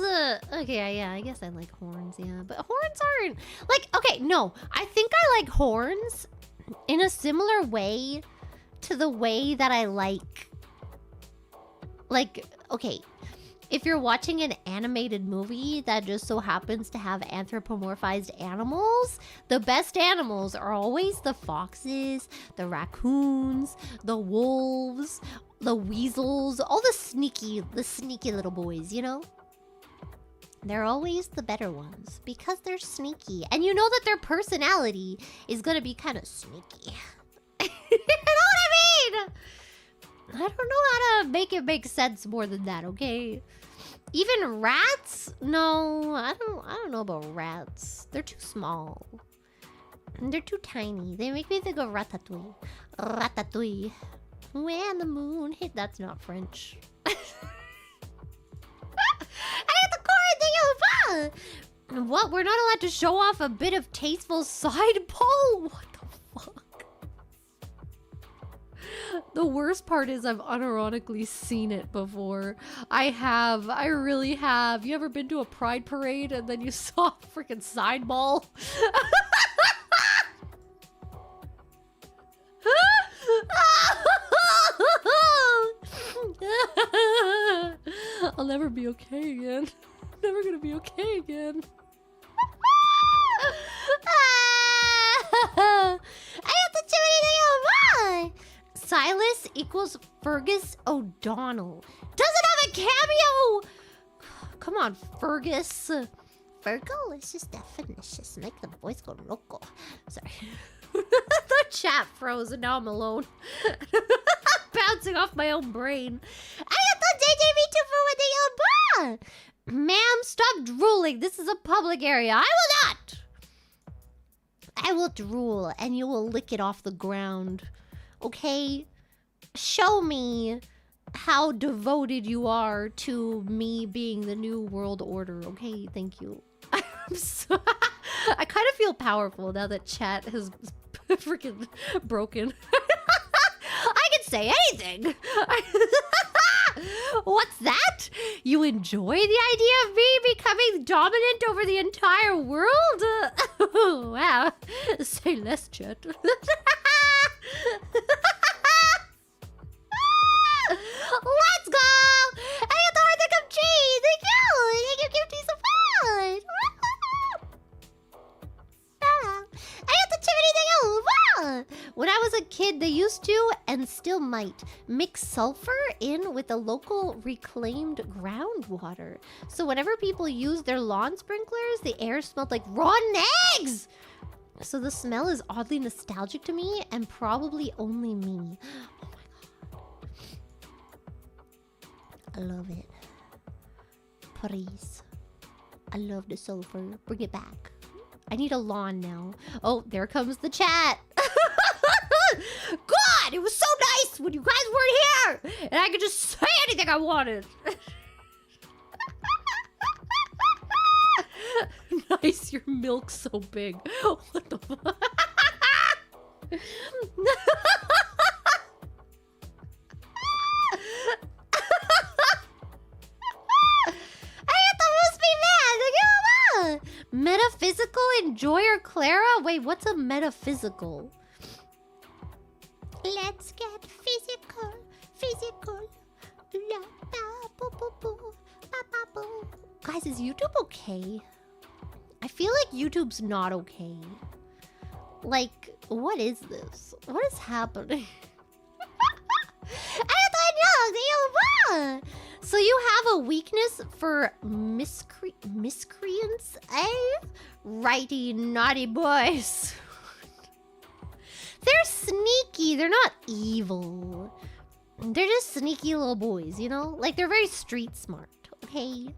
okay, yeah, I guess I like horns, yeah. But horns aren't... Like, okay, no. I think I like horns in a similar way to the way that I like... Like, okay. If you're watching an animated movie that just so happens to have anthropomorphized animals, the best animals are always the foxes, the raccoons, the wolves, the weasels, all the sneaky little boys, you know? They're always the better ones because they're sneaky. And you know that their personality is gonna be kind of sneaky. You know what I mean? I don't know how to make it make sense more than that, okay? Even rats? No, I don't know about rats. They're too small. They're too tiny. They make me think of ratatouille. Ratatouille. When the moon hit... That's not French. I got the cord thing. What? We're not allowed to show off a bit of tasteful side pole? What the fuck? The worst part is I've unironically seen it before. I really have. You ever been to a pride parade and then you saw a freaking side ball? I'll never be okay again. I'm never gonna be okay again. I have to Silas equals Fergus O'Donnell. Doesn't have a cameo! Come on, Fergus. Fergal, it's just delicious. Make the voice go loco. Sorry. The chat froze and now I'm alone. Bouncing off my own brain. I got the JJV2 for Ma'am, stop drooling. This is a public area. I will not. I will drool and you will lick it off the ground. Okay? Show me how devoted you are to me being the new world order. Okay? Thank you. I kind of feel powerful now that chat has freaking broken. I can say anything. What's that? You enjoy the idea of me becoming dominant over the entire world? Wow. Say less, chat. Let's go! I got the heart that come cheese! Thank you! Thank you, Gifty, so much! I got the chimney thing. When I was a kid, they used to, and still might, mix sulfur in with the local reclaimed groundwater. So whenever people used their lawn sprinklers, the air smelled like rotten eggs! So the smell is oddly nostalgic to me, and probably only me. Oh my god. I love it. Please. I love the sulfur. Bring it back. I need a lawn now. Oh, there comes the chat. God, it was so nice when you guys weren't here. And I could just say anything I wanted. Nice, your milk's so big. What the fuck? Metaphysical enjoyer Clara? Wait, what's a metaphysical? Let's get physical, physical. Guys, is YouTube okay? I feel like YouTube's not okay. Like, what is this? What is happening? So you have a weakness for miscreants, eh? Righty, naughty boys. They're sneaky. They're not evil. They're just sneaky little boys, you know? Like, they're very street smart, okay?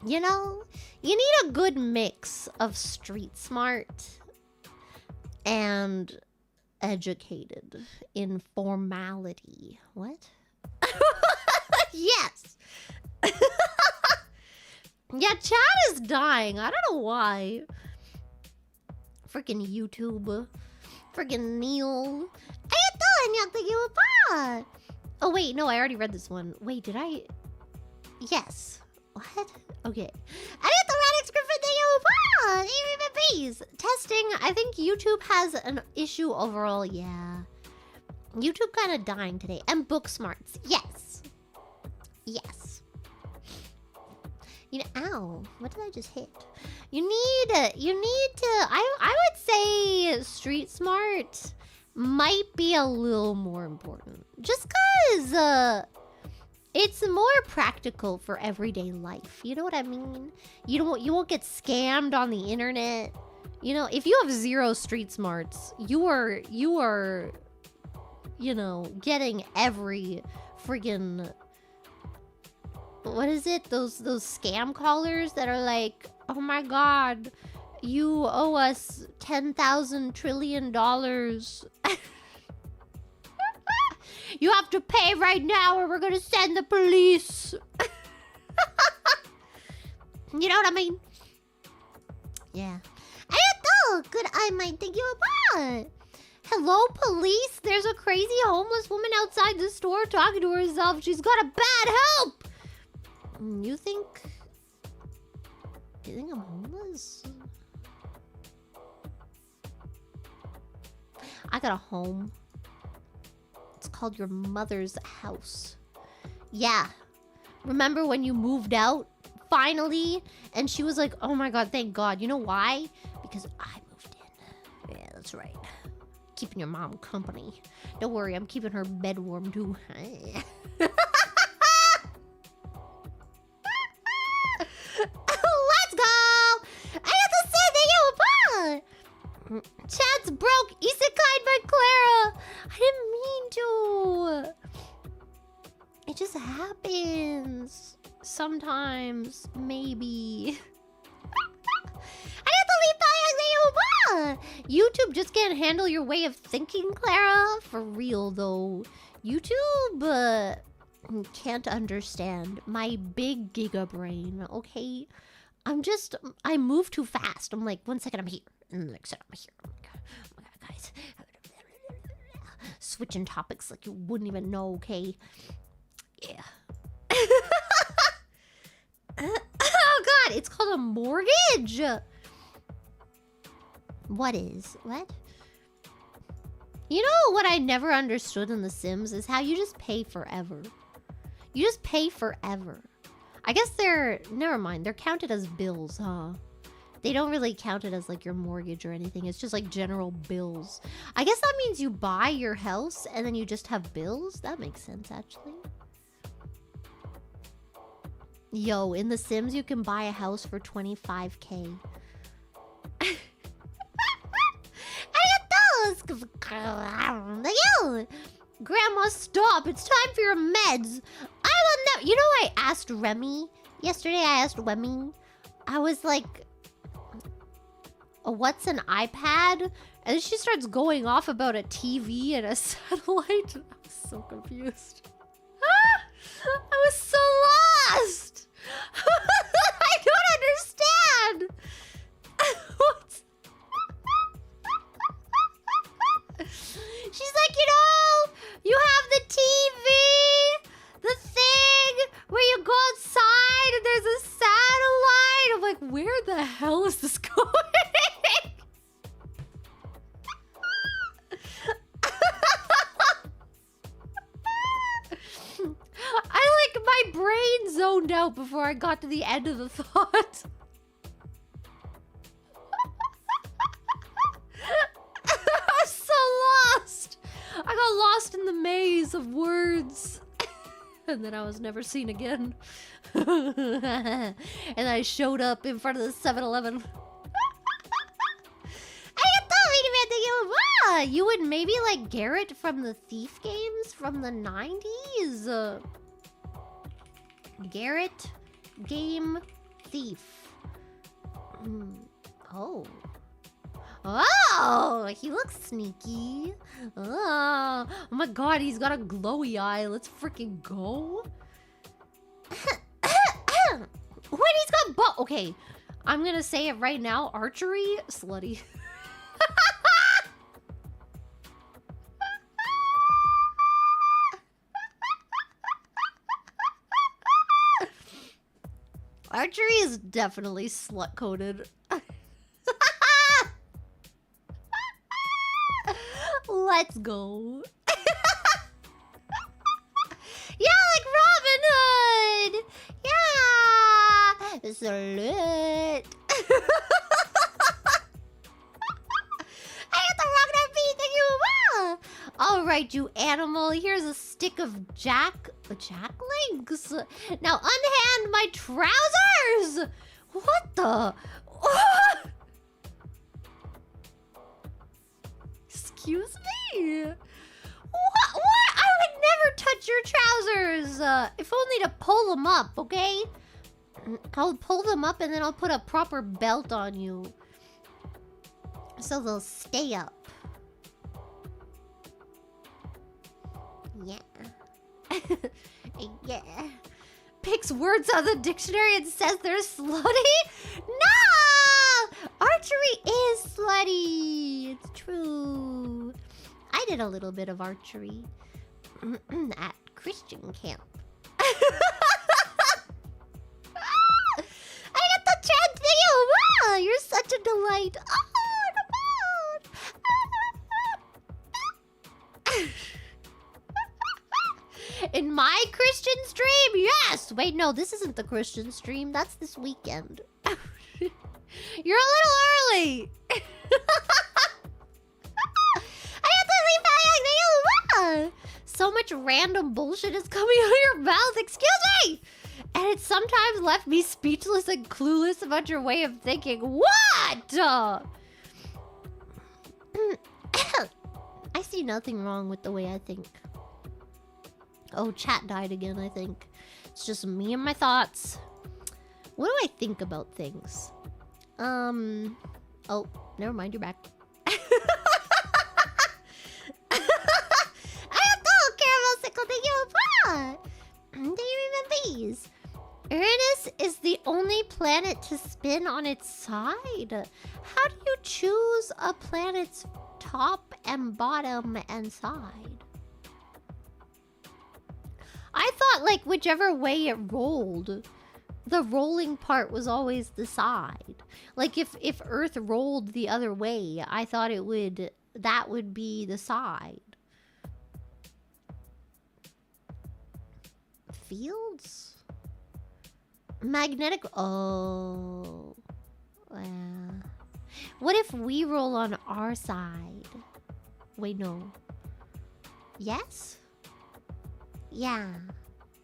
You know? You need a good mix of street smart and educated in formality. What? Yes. Yeah, chat is dying. I don't know why. Freaking YouTube. Freaking Neil. Oh, wait. No, I already read this one. Wait, did I? Yes. What? Okay. Testing. I think YouTube has an issue overall. Yeah. YouTube kind of dying today. And book smarts. Yes. Yes. You know, ow. What did I just hit? You need to, I would say street smart might be a little more important. Just because, it's more practical for everyday life. You know what I mean? You won't get scammed on the internet. You know, if you have 0 street smarts, you are, you know, getting every friggin', what is it? Those scam callers that are like, oh my god, you owe us $10,000 trillion. You have to pay right now or we're gonna send the police. You know what I mean? Yeah. Good, I might think you about. Hello, police. There's a crazy homeless woman outside the store talking to herself. She's got a bad help. You think I'm homeless? I got a home. It's called your mother's house. Yeah. Remember when you moved out? Finally? And she was like, oh my god, thank god. You know why? Because I moved in. Yeah, that's right. Keeping your mom company. Don't worry, I'm keeping her bed warm too. Let's go! I have to say that you. Chat's broke. Isekai by Clara. I didn't mean to. It just happens. Sometimes, maybe. YouTube just can't handle your way of thinking, Clara. For real, though. YouTube can't understand my big giga brain, okay? I move too fast. I'm like, 1 second I'm here. And the next second I'm here. Oh my god, guys. Switching topics like you wouldn't even know, okay? Yeah. Oh god, it's called a mortgage. What? You know what I never understood in The Sims is how you just pay forever. You just pay forever. I guess never mind, they're counted as bills, huh? They don't really count it as like your mortgage or anything. It's just like general bills. I guess that means you buy your house and then you just have bills? That makes sense, actually. Yo, in The Sims, you can buy a house for 25K. Grandma, stop. It's time for your meds. I will never... You know, I asked Remy yesterday. I asked Remy. I was like, what's an iPad? And then she starts going off about a TV and a satellite. I was so confused. I was so lost. I don't understand. What? She's like, you know, you have the TV, the thing where you go outside and there's a satellite. I'm like, where the hell is this going? My brain zoned out before I got to the end of the thought. of words. And then I was never seen again. And I showed up in front of the 7-Eleven. You would maybe like Garrett from the Thief games from the 90s. Garrett game Thief. Oh. Oh, he looks sneaky. Oh my god, he's got a glowy eye. Let's freaking go. Wait, he's got okay, I'm gonna say it right now. Archery, slutty. Archery is definitely slut-coded. Let's go. Yeah, like Robin Hood. Yeah. Slut. I got the rock that beat. Thank you. All right, you animal. Here's a stick of jack legs. Now unhand my trousers. What the? Excuse me? What? I would never touch your trousers. If only to pull them up, okay? I'll pull them up and then I'll put a proper belt on you. So they'll stay up. Yeah. Yeah. Picks words out of the dictionary and says they're slutty? No! Archery is slutty. It's true. I did a little bit of archery at Christian camp. I got the chance to you. Wow, you're such a delight. In my Christian stream, yes! Wait, no, this isn't the Christian stream. That's this weekend. You're a little early. So much random bullshit is coming out of your mouth. Excuse me! And it sometimes left me speechless and clueless about your way of thinking. What? I see nothing wrong with the way I think. Oh, chat died again, I think. It's just me and my thoughts. What do I think about things? Oh, never mind, you're back. I don't care about sickle, thank you. Thank you even these. Uranus is the only planet to spin on its side. How do you choose a planet's top and bottom and side? I thought, like, whichever way it rolled, the rolling part was always the side. Like, if Earth rolled the other way, I thought that would be the side. Fields? Magnetic... Oh. What if we roll on our side? Wait, no. Yes? Yeah.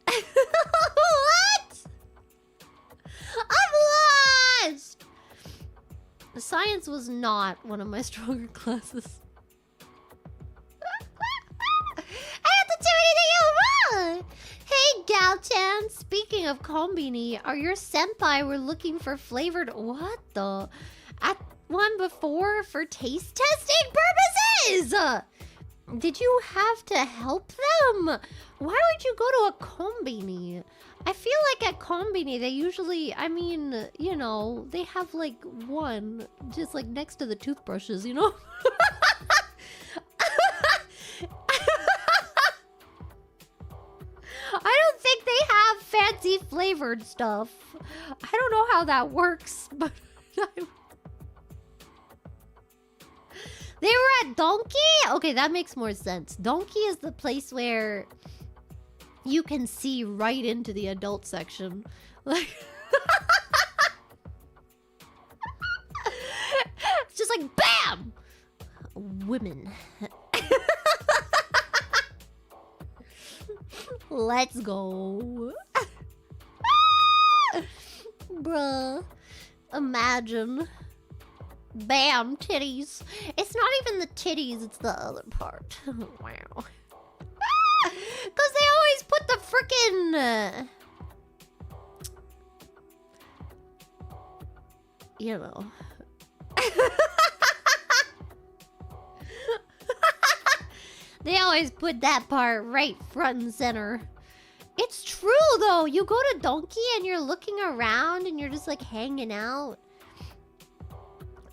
What? I'm lost! Science was not one of my stronger classes. I have to do anything you want! Hey, Galchan, speaking of conbini, are your senpai were looking for flavored... What the... At one before for taste testing purposes? Did you have to help them? Why would you go to a conbini? I feel like at conbini they usually, I mean, you know, they have like one just like next to the toothbrushes, you know? I don't think they have fancy flavored stuff. I don't know how that works, but they were at Donkey? Okay, that makes more sense. Donkey is the place where you can see right into the adult section. Like, it's just like BAM! Women. Let's go. Bruh. Imagine. Bam, titties. It's not even the titties, it's the other part. Wow. Because they always put the frickin'... you know. They always put that part right front and center. It's true though. You go to Donkey and you're looking around and you're just like hanging out.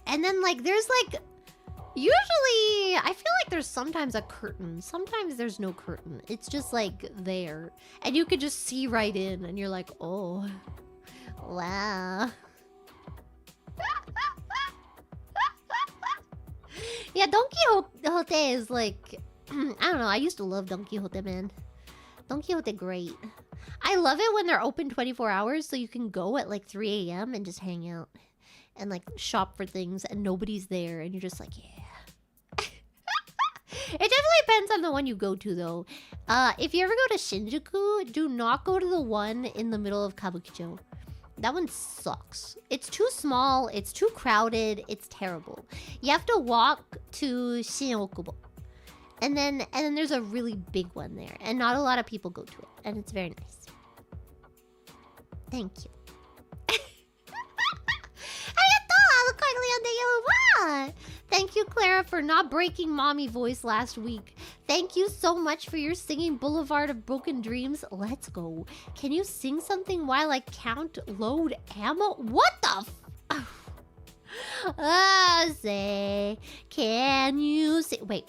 And then like there's like usually I feel like there's sometimes a curtain. Sometimes there's no curtain. It's just like there. And you could just see right in and you're like, oh. Wow. Yeah, Don Quixote is like... I don't know, I used to love Don Quixote, man. Don Quixote, great. I love it when they're open 24 hours, so you can go at like 3 a.m. and just hang out. And like shop for things, and nobody's there, and you're just like, yeah. It definitely depends on the one you go to, though. If you ever go to Shinjuku, do not go to the one in the middle of Kabukicho. That one sucks. It's too small, it's too crowded, it's terrible. You have to walk to Shin-Okubo. And then there's a really big one there. And not a lot of people go to it. And it's very nice. Thank you. Thank you, Clara, for not breaking mommy voice last week. Thank you so much for your singing Boulevard of Broken Dreams. Let's go. Can you sing something while I count load ammo? What the f... say, can you say... Wait.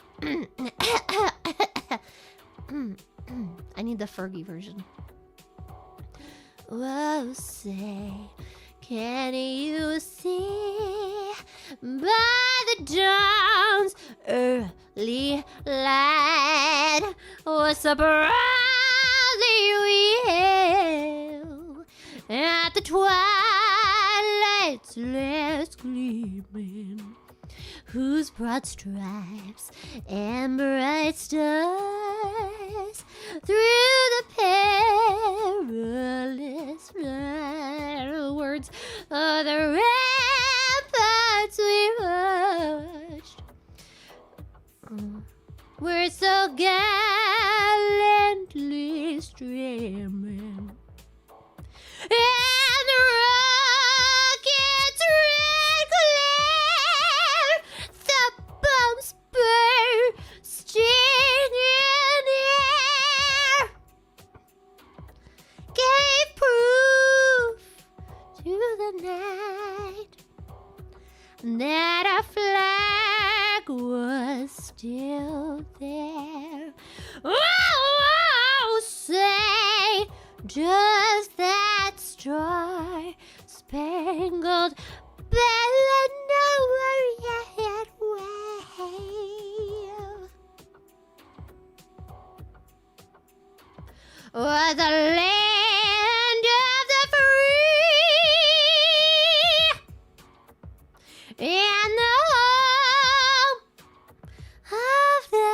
I need the Fergie version. Oh, say... Can you see by the dawn's early light what surprise we hailed at the twilight's last gleaming, whose broad stripes and bright stars through the perilous words of the ramparts we watched were so gallantly streaming, and the rockets red glare, the bombs bursting in air, gave proof to the night that our flag was still there. Oh, say, does that star-spangled banner yet wave? Or the land of the free and the home of the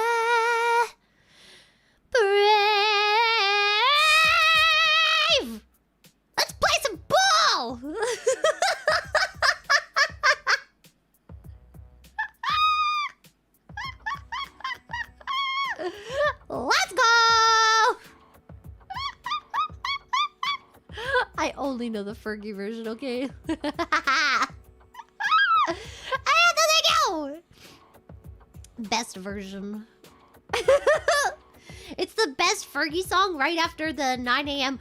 brave? Let's play some ball! Let's go! I only know the Fergie version, okay? Best version. It's the best Fergie song right after the 9 a.m.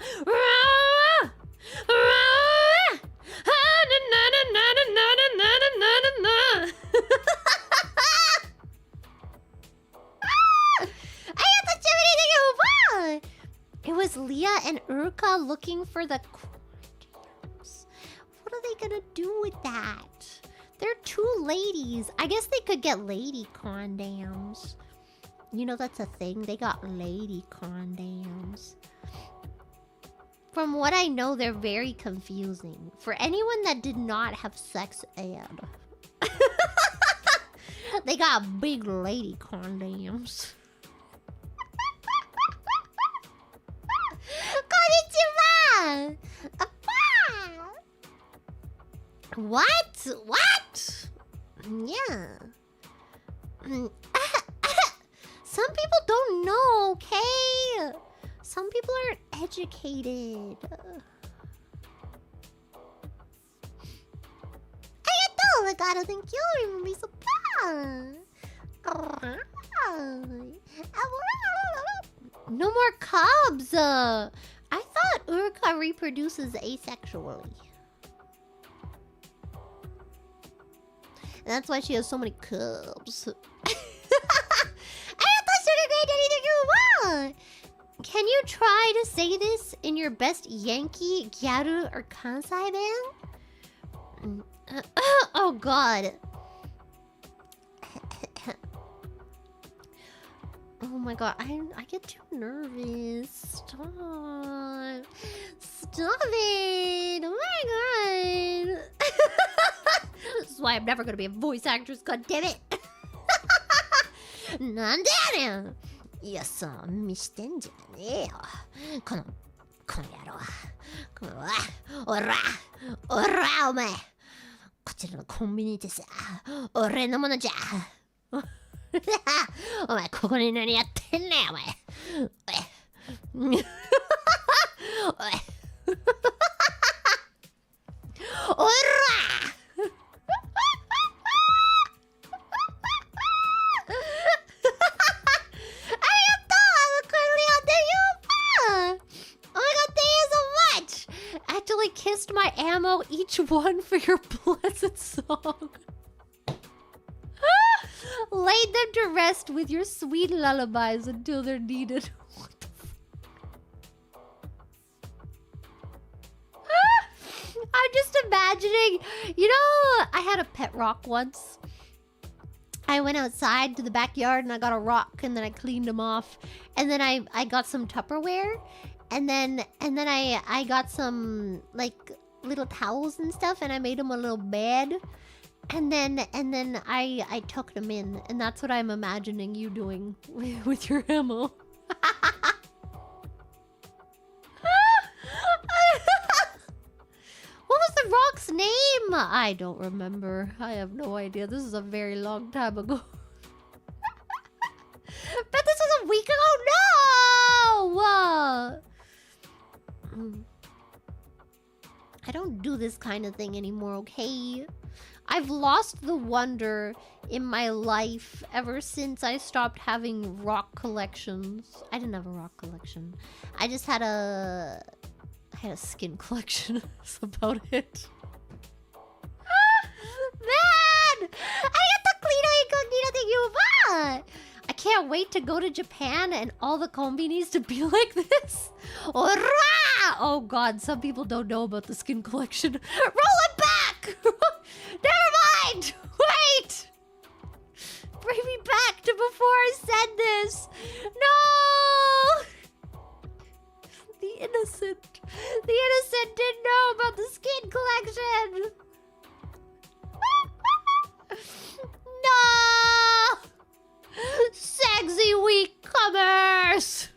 It was Leah and Urka looking for the condoms. What are they gonna do with that? They're two ladies. I guess they could get lady condoms. You know, that's a thing. They got lady condoms. From what I know, they're very confusing. For anyone that did not have sex ed. They got big lady condoms. What? Yeah. Some people don't know, okay? Some people aren't educated. Arigato, thank you. Me so no more cubs. I thought Urka reproduces asexually. And that's why she has so many cubs. Can you try to say this in your best Yankee, Gyaru, or Kansai band? Oh god. Oh my god, I get too nervous. Stop. Stop it. Oh my god. This is why I'm never gonna be a voice actress, god damn it. Nandere. いやさ、見してんじゃねえよ。この野郎は。おら、お前。こちらのコンビニってさ、俺のものじゃ。お前、ここに何やってんねん、お前。おい。おらActually kissed my ammo, each one for your blessed song. Laid them to rest with your sweet lullabies until they're needed. What the I'm just imagining, you know, I had a pet rock once. I went outside to the backyard and I got a rock and then I cleaned him off. And then I got some Tupperware. And then I got some like little towels and stuff, and I made him a little bed, and then I tucked him in, and that's what I'm imagining you doing with your ammo. What was the rock's name? I don't remember. I have no idea. This is a very long time ago. Bet this was a week ago. No. I don't do this kind of thing anymore, okay? I've lost the wonder in my life ever since I stopped having rock collections. I didn't have a rock collection. I just had I had a skin collection. That's about it. Man! I can't wait to go to Japan and all the konbinis to be like this. Ora! Oh god, some people don't know about the skin collection. Roll it back! Never mind! Wait! Bring me back to before I said this. No! The innocent didn't know about the skin collection. No! Sexy weak commerce!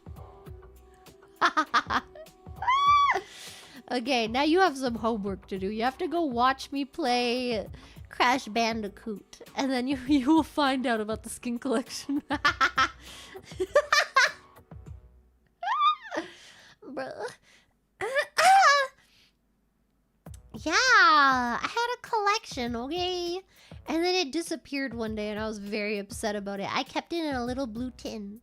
Okay, now you have some homework to do. You have to go watch me play Crash Bandicoot, and then you will find out about the skin collection. Yeah, I had a collection, okay? And then it disappeared one day, and I was very upset about it. I kept it in a little blue tin.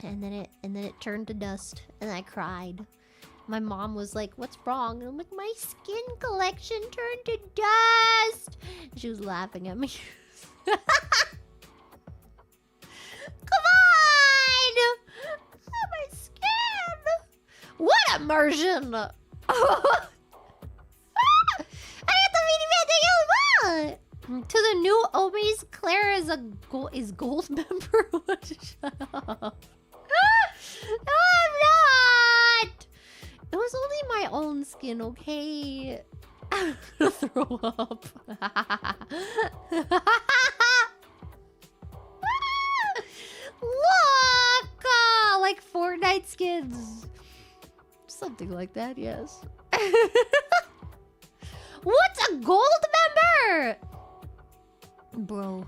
And then it turned to dust, and I cried. My mom was like, "What's wrong?" And I'm like, "My skin collection turned to dust." She was laughing at me. Come on! Oh, my skin! What immersion! To the new Obi's, Clara is gold member. Shut up. No, I'm not. It was only my own skin, okay? I'm gonna throw up. Look, like Fortnite skins. Something like that, yes. What's a gold member? Bro,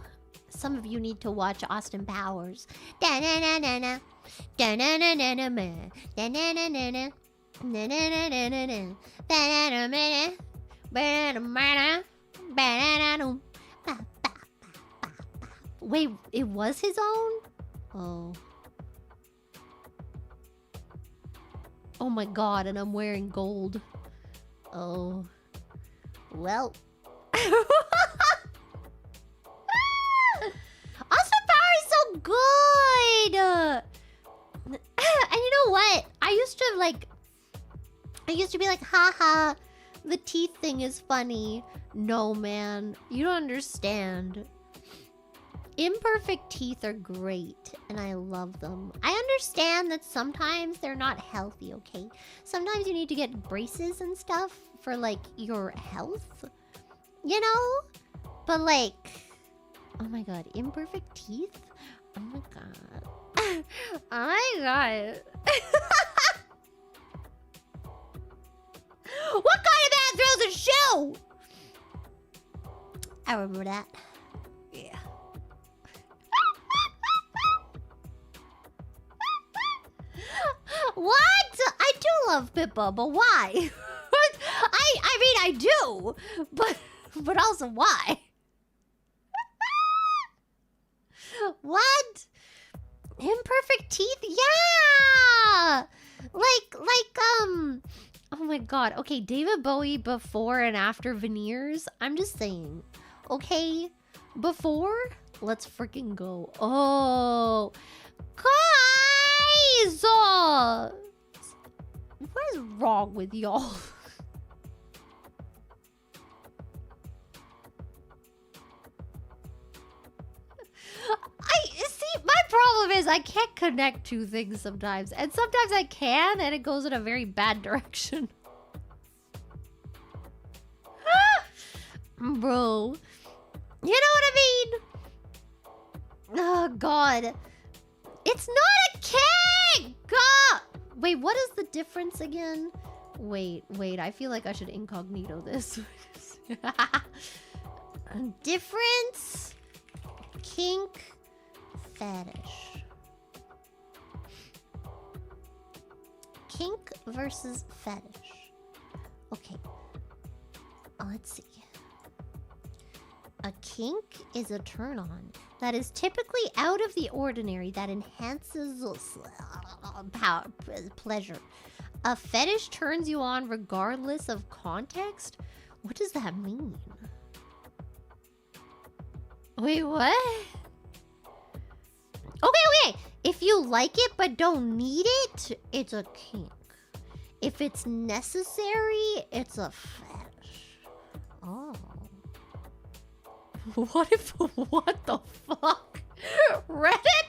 some of you need to watch Austin Powers. Da-na-na-na-na. Da-na-na-na-na-na. Da-na-na-na-na. Na-na-na-na-na-na. Da-na-na-na-na. Ba-da-da-ba-da. Ba-da-da-dum. Ba-ba-ba-ba-ba. Wait, it was his own? Oh. Oh my god, and I'm wearing gold. Oh. Well. Austin Power is so good! And you know what? I used to be like, haha, the teeth thing is funny. No, man. You don't understand. Imperfect teeth are great, and I love them. I understand that sometimes they're not healthy, okay? Sometimes you need to get braces and stuff for, like, your health, you know? But, like, oh my god, imperfect teeth? Oh my god. Oh my god. What kind of man throws a shoe? I remember that. Yeah. What? I do love Pippa, but why? I mean, I do, but also why? What? Imperfect teeth? Yeah! Oh my god. Okay, David Bowie before and after veneers. I'm just saying. Okay? Before? Let's freaking go. Oh. Guys! What is wrong with y'all? My problem is I can't connect two things sometimes. And sometimes I can, and it goes in a very bad direction. Bro. You know what I mean? Oh, God. It's not a cake! Wait, what is the difference again? Wait. I feel like I should incognito this. Difference. Kink. Fetish. Kink versus fetish. Okay. Let's see. A kink is a turn-on that is typically out of the ordinary that enhances pleasure. A fetish turns you on regardless of context? What does that mean? Wait, what? Okay. If you like it but don't need it, it's a kink. If it's necessary, it's a fetish. Oh. What the fuck? Reddit?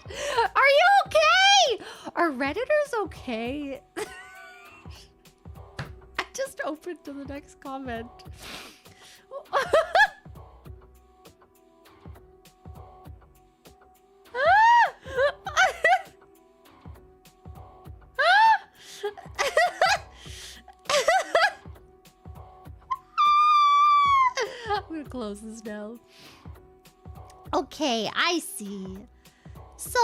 Are you okay? Are Redditors okay? I just opened to the next comment. I'm gonna close this now. Okay, I see. So,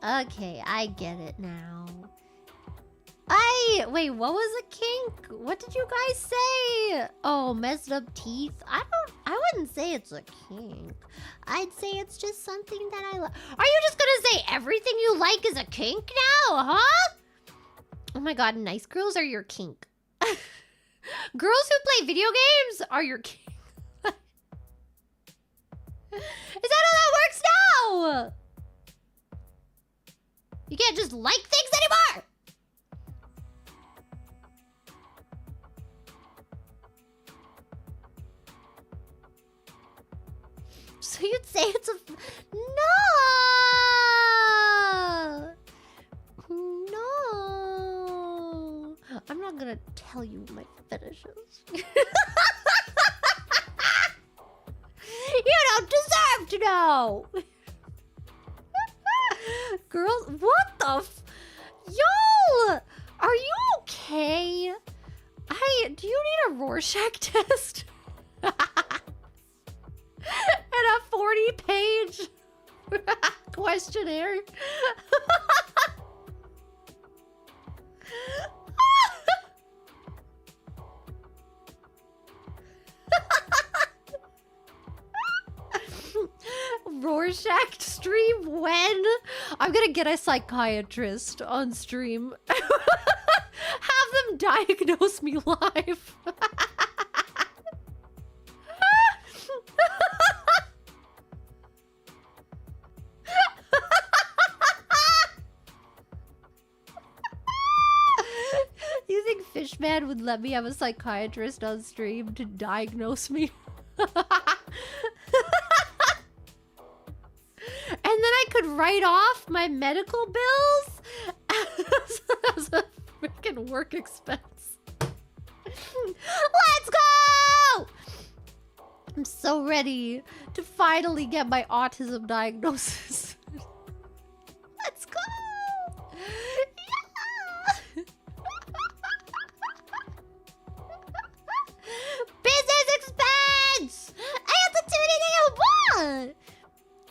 okay, I get it now. Wait, what was a kink? What did you guys say? Oh, messed up teeth? I wouldn't say it's a kink. I'd say it's just something that I like. Are you just gonna say everything you like is a kink now, huh? Oh my god, nice girls are your kink. Girls who play video games are your kink. Is that how that works now? You can't just like things anymore! So you'd say it's a... No! I'm not gonna tell you my fetishes. You don't deserve to know! Girls, what the Y'all! Are you okay? okay. Do you need a Rorschach test? And a 40-page questionnaire? Rorschach stream when? I'm gonna get a psychiatrist on stream. Have them diagnose me live. You think Fishman would let me have a psychiatrist on stream to diagnose me? And then I could write off my medical bills as a freaking work expense. Let's go! I'm so ready to finally get my autism diagnosis. Let's go! Yeah! Business expense! I have to tune in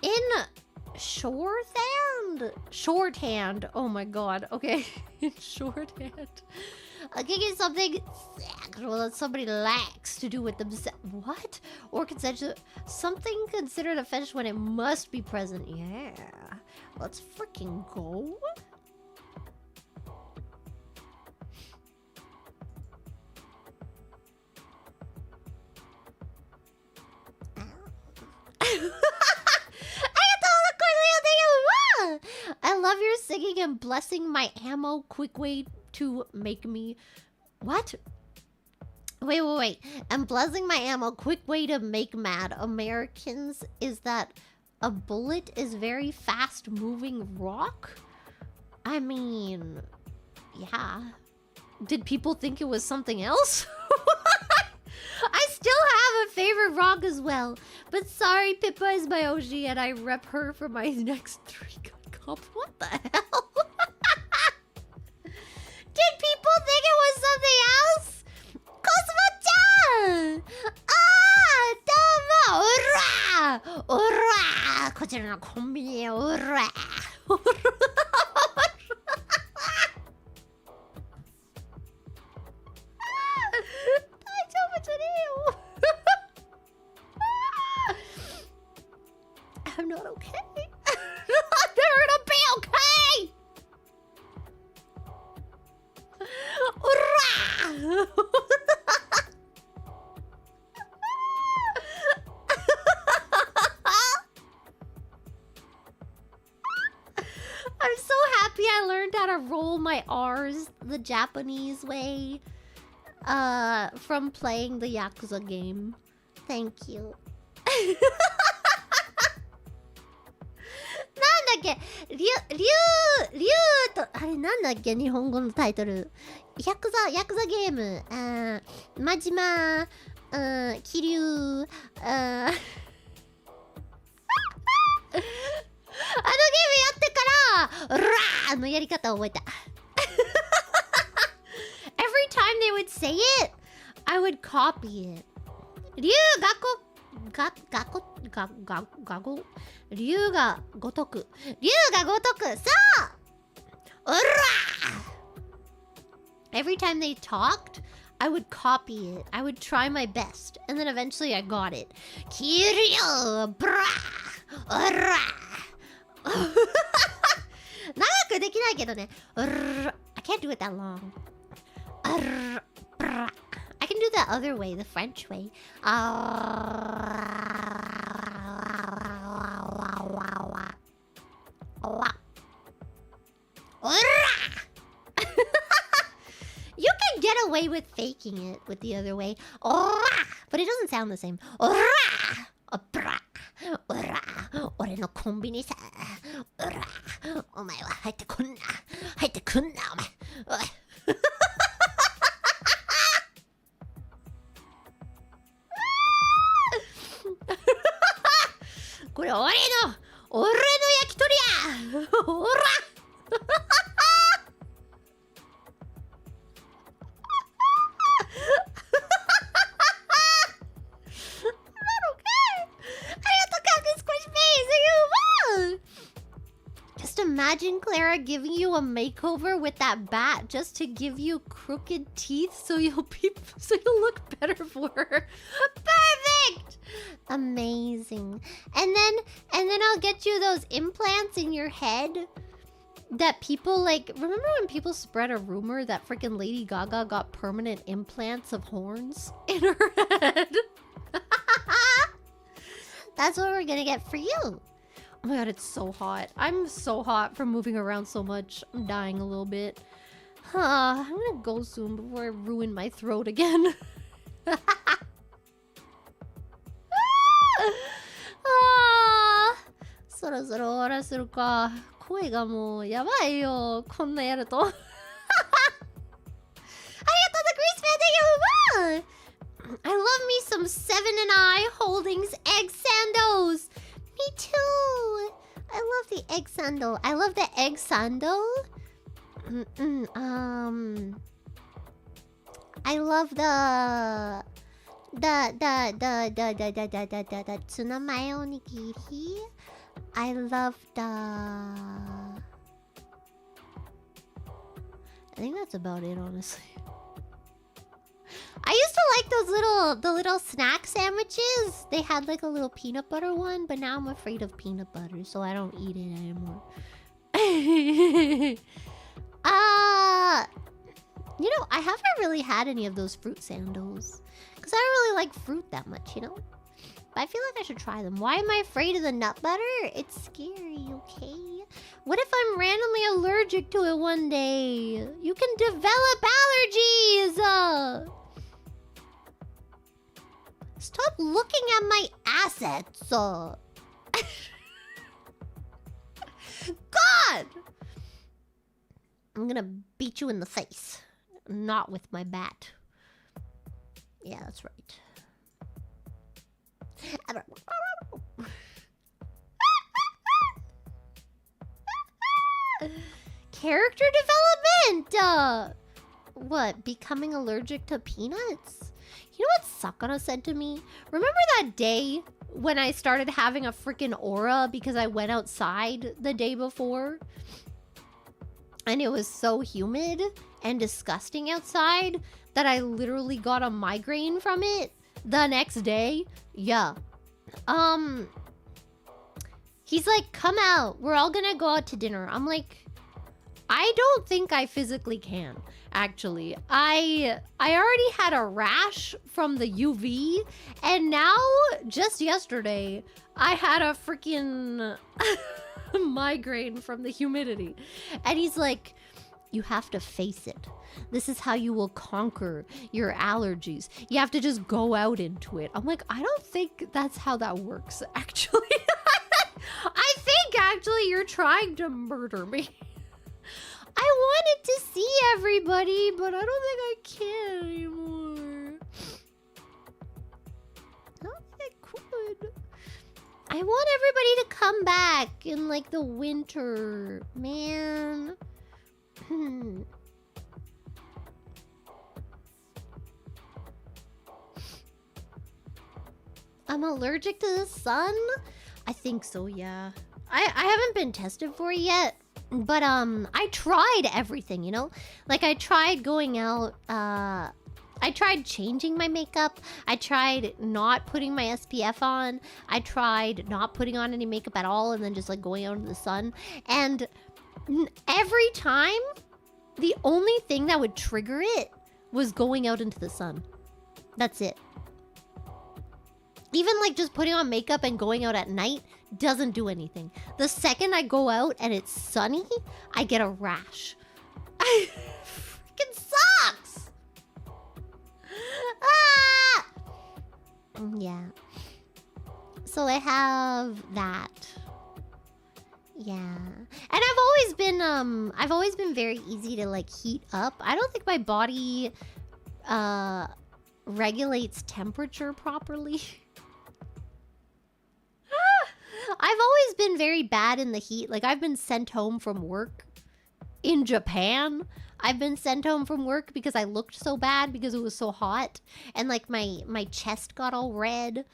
in shorthand. Oh my god. Okay. In shorthand. I'll give you something sexual that somebody likes to do with themselves. What? Or consensual. Something considered a fetish when it must be present. Yeah. Let's freaking go. I love your singing and blessing my ammo. Quick way to make me... What? Wait. And blessing my ammo. Quick way to make mad Americans is that a bullet is very fast moving rock? I mean... Yeah. Did people think it was something else? I still have a favorite rock as well. But sorry, Pippa is my OG and I rep her for my next 3 good comp. What the hell? Did people think it was something else? Cosmo-chan! Ah, domo! Ura! Ura! こちらのコンビニへ Ura! I'm not okay. They're gonna be okay. I'm so happy I learned how to roll my R's the Japanese way from playing the Yakuza game. Thank you. なんだっけ、竜と、あれなんだっけ、日本語のタイトル。ヤクザゲーム、真島、気流、あのゲームやってから、ラーのやり方を覚えた。Every time they would say it, I would copy it. 竜が如くそううら Every time they talked, I would copy it. I would try my best. And then eventually I got it. キリヨブラうら長くできないけどね I can't do it that long. I can do the other way, the French way. You can get away with faking it with the other way. But it doesn't sound the same. 俺のコンビニさ。お前は入ってくんな、お前。これ俺の焼き鳥や。おら Imagine Clara giving you a makeover with that bat just to give you crooked teeth so you'll look better for her. Perfect! Amazing. And then I'll get you those implants in your head that people like. Remember when people spread a rumor that freaking Lady Gaga got permanent implants of horns in her head? That's what we're gonna get for you. Oh my god, it's so hot. I'm so hot from moving around so much. I'm dying a little bit. I'm gonna go soon before I ruin my throat again. Sorosoro ora suru ka. Koi ga mou yabai yo. Konna yaru to. Arigatou the grease fan. Thank you. I love me some 7&I Holdings egg sandos. Me too. I love the egg sandal. I love the egg sandal. I love the tsunamae onigiri. I love the. I think that's about it, honestly. I used to like the little snack sandwiches. They had like a little peanut butter one, but now I'm afraid of peanut butter, so I don't eat it anymore. You know, I haven't really had any of those fruit sandals because I don't really like fruit that much, you know. But I feel like I should try them. Why am I afraid of the nut butter? It's scary, okay? What if I'm randomly allergic to it one day? You can develop allergies! Stop looking at my assets! God! I'm gonna beat you in the face. Not with my bat. Yeah, that's right. Character development! What? Becoming allergic to peanuts? You know what Sakura said to me? Remember that day when I started having a freaking aura because I went outside the day before? And it was so humid and disgusting outside that I literally got a migraine from it the next day. Yeah. He's like, come out. We're all gonna go out to dinner. I'm like, I don't think I physically can, actually. I already had a rash from the UV, and now, just yesterday, I had a freaking migraine from the humidity. And he's like, you have to face it. This is how you will conquer your allergies. You have to just go out into it. I'm like, I don't think that's how that works, actually. I think, actually, you're trying to murder me. I wanted to see everybody, but I don't think I can anymore. I don't think I could. I want everybody to come back in, like, the winter. Man. I'm allergic to the sun? I think so, yeah. I haven't been tested for it yet. But, I tried everything, you know? Like, I tried going out, I tried changing my makeup. I tried not putting my SPF on. I tried not putting on any makeup at all and then just, like, going out into the sun. And every time, the only thing that would trigger it was going out into the sun. That's it. Even, like, just putting on makeup and going out at night doesn't do anything. The second I go out and it's sunny, I get a rash. It freaking sucks! Ah! Yeah. So I have that. Yeah. And I've always been very easy to, like, heat up. I don't think my body regulates temperature properly. I've always been very bad in the heat. Like, I've been sent home from work in Japan. I've been sent home from work because I looked so bad because it was so hot. And, like, my chest got all red.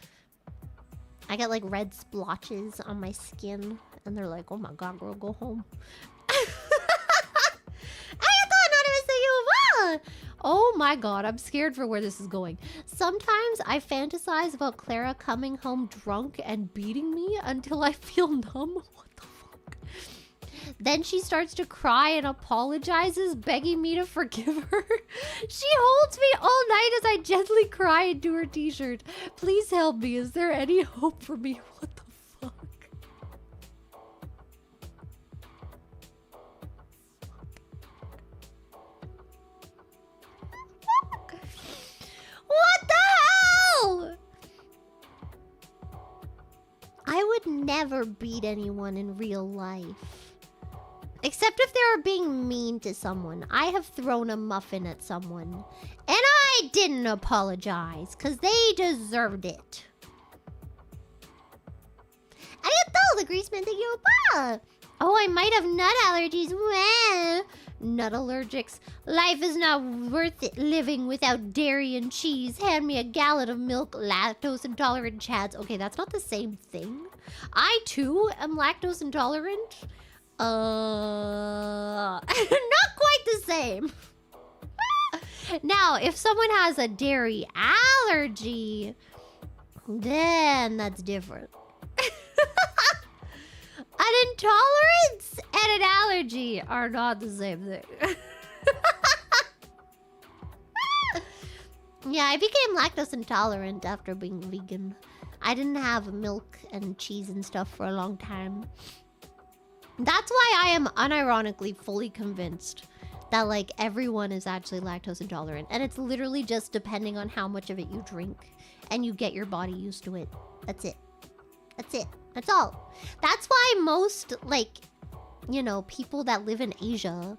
I got, like, red splotches on my skin. And they're like, oh my god, girl, go home. Oh my god, I'm scared for where this is going. Sometimes I fantasize about Clara coming home drunk and beating me until I feel numb. What the fuck? Then she starts to cry and apologizes, begging me to forgive her. She holds me all night as I gently cry into her t-shirt. Please help me. Is there any hope for me? What the fuck? What the hell? I would never beat anyone in real life. Except if they were being mean to someone. I have thrown a muffin at someone. And I didn't apologize, because they deserved it. Arigato, the Greaseman, thank you. Oh, I might have nut allergies. Well, nut allergics. Life is not worth it living without dairy and cheese. Hand me a gallon of milk, lactose intolerant chads. Okay, that's not the same thing. I, too, am lactose intolerant. Not quite the same. Now, if someone has a dairy allergy, then that's different. An intolerance and an allergy are not the same thing. Yeah, I became lactose intolerant after being vegan. I didn't have milk and cheese and stuff for a long time. That's why I am unironically fully convinced that, like, everyone is actually lactose intolerant. And it's literally just depending on how much of it you drink. And you get your body used to it. That's it. That's it. That's all. That's why most, like, you know, people that live in Asia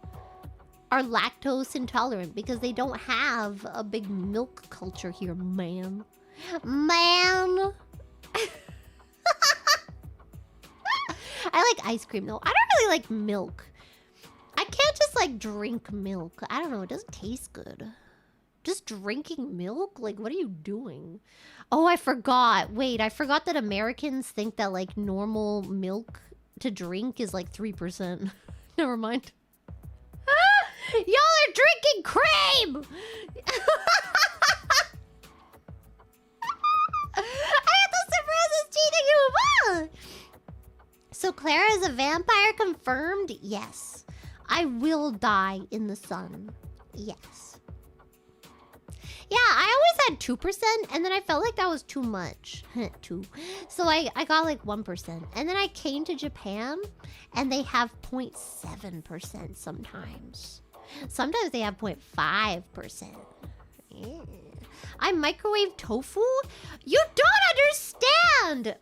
are lactose intolerant. Because they don't have a big milk culture here, man. Man! I like ice cream, though. I don't really like milk. I can't just, like, drink milk. I don't know. It doesn't taste good. Just drinking milk? Like, what are you doing? Oh, I forgot. Wait, I forgot that Americans think that, like, normal milk to drink is, like, 3%. Never mind. Y'all are drinking cream! I have to surprise this cheating you. So Clara is a vampire confirmed? Yes. I will die in the sun. Yes. Yeah, I always had 2%, and then I felt like that was too much. 2. So I got like 1%. And then I came to Japan, and they have 0.7% sometimes. Sometimes they have 0.5%. Yeah. I microwave tofu? You don't understand!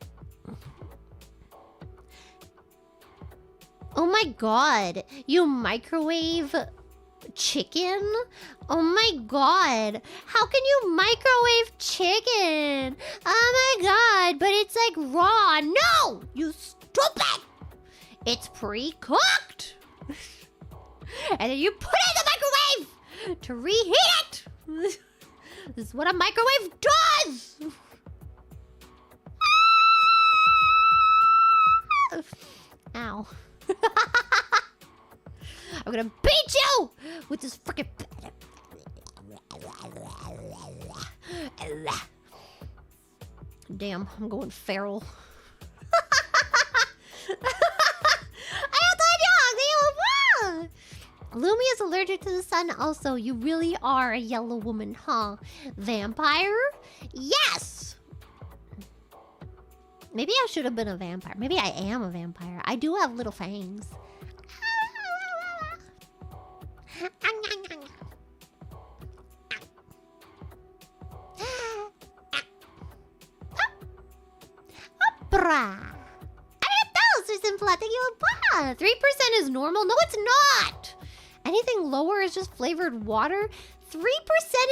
Oh my god, you microwave chicken? Oh my god, how can you microwave chicken? Oh my god, but it's like raw. No, you stupid! It's pre-cooked! And then you put it in the microwave to reheat it! This is what a microwave does! Ow. I'm gonna beat you with this freaking. Damn, I'm going feral. Lumi is allergic to the sun also. You really are a yellow woman, huh? Vampire? Yes! Maybe I should have been a vampire. Maybe I am a vampire. I do have little fangs. Opera! 3% is normal? No, it's not! Anything lower is just flavored water. 3%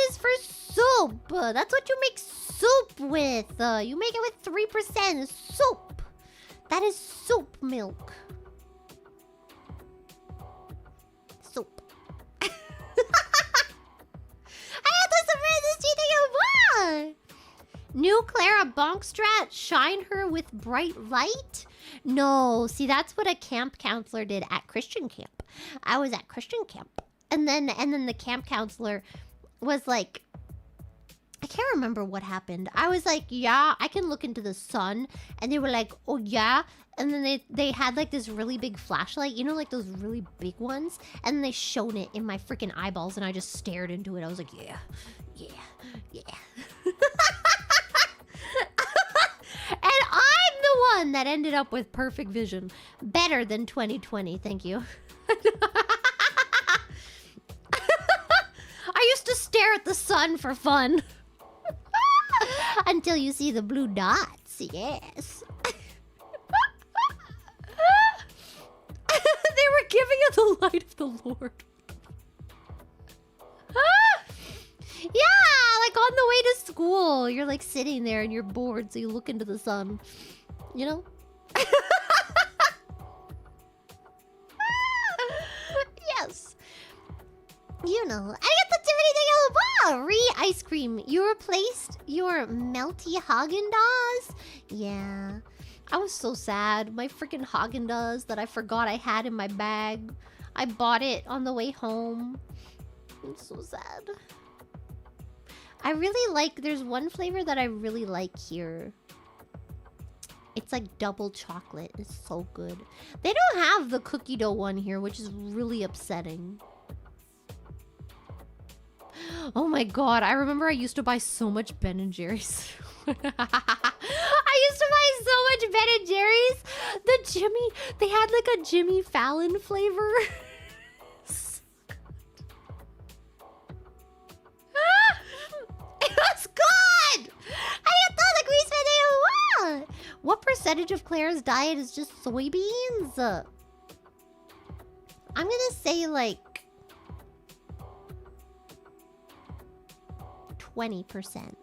is for soup. That's what you make soup with. You make it with 3% soup. That is soup milk. Soup. I have to surprise this cheating. New Clara bonk strat, shine her with bright light? No, see, that's what a camp counselor did at Christian camp. I was at Christian camp. And then the camp counselor was like, I can't remember what happened. I was like, yeah, I can look into the sun. And they were like, oh yeah. And then they had like this really big flashlight, you know, like those really big ones. And then they shone it in my freaking eyeballs and I just stared into it. I was like, yeah, yeah, yeah. And I'm the one that ended up with perfect vision. Better than 2020, thank you. I used to stare at the sun for fun. Until you see the blue dots, yes. They were giving you the light of the Lord. Yeah, like on the way to school, you're like sitting there and you're bored, so you look into the sun. You know? Yes. You know. Ice cream. You replaced your melty Haagen-Dazs? Yeah. I was so sad. My freaking Haagen-Dazs that I forgot I had in my bag. I bought it on the way home. I'm so sad. I really like... There's one flavor that I really like here. It's like double chocolate. It's so good. They don't have the cookie dough one here, which is really upsetting. Oh my god, I remember I used to buy so much Ben & Jerry's. I used to buy so much Ben & Jerry's. They had like a Jimmy Fallon flavor. It was good! I thought like we said it. What percentage of Clara's diet is just soybeans? I'm gonna say like 20%.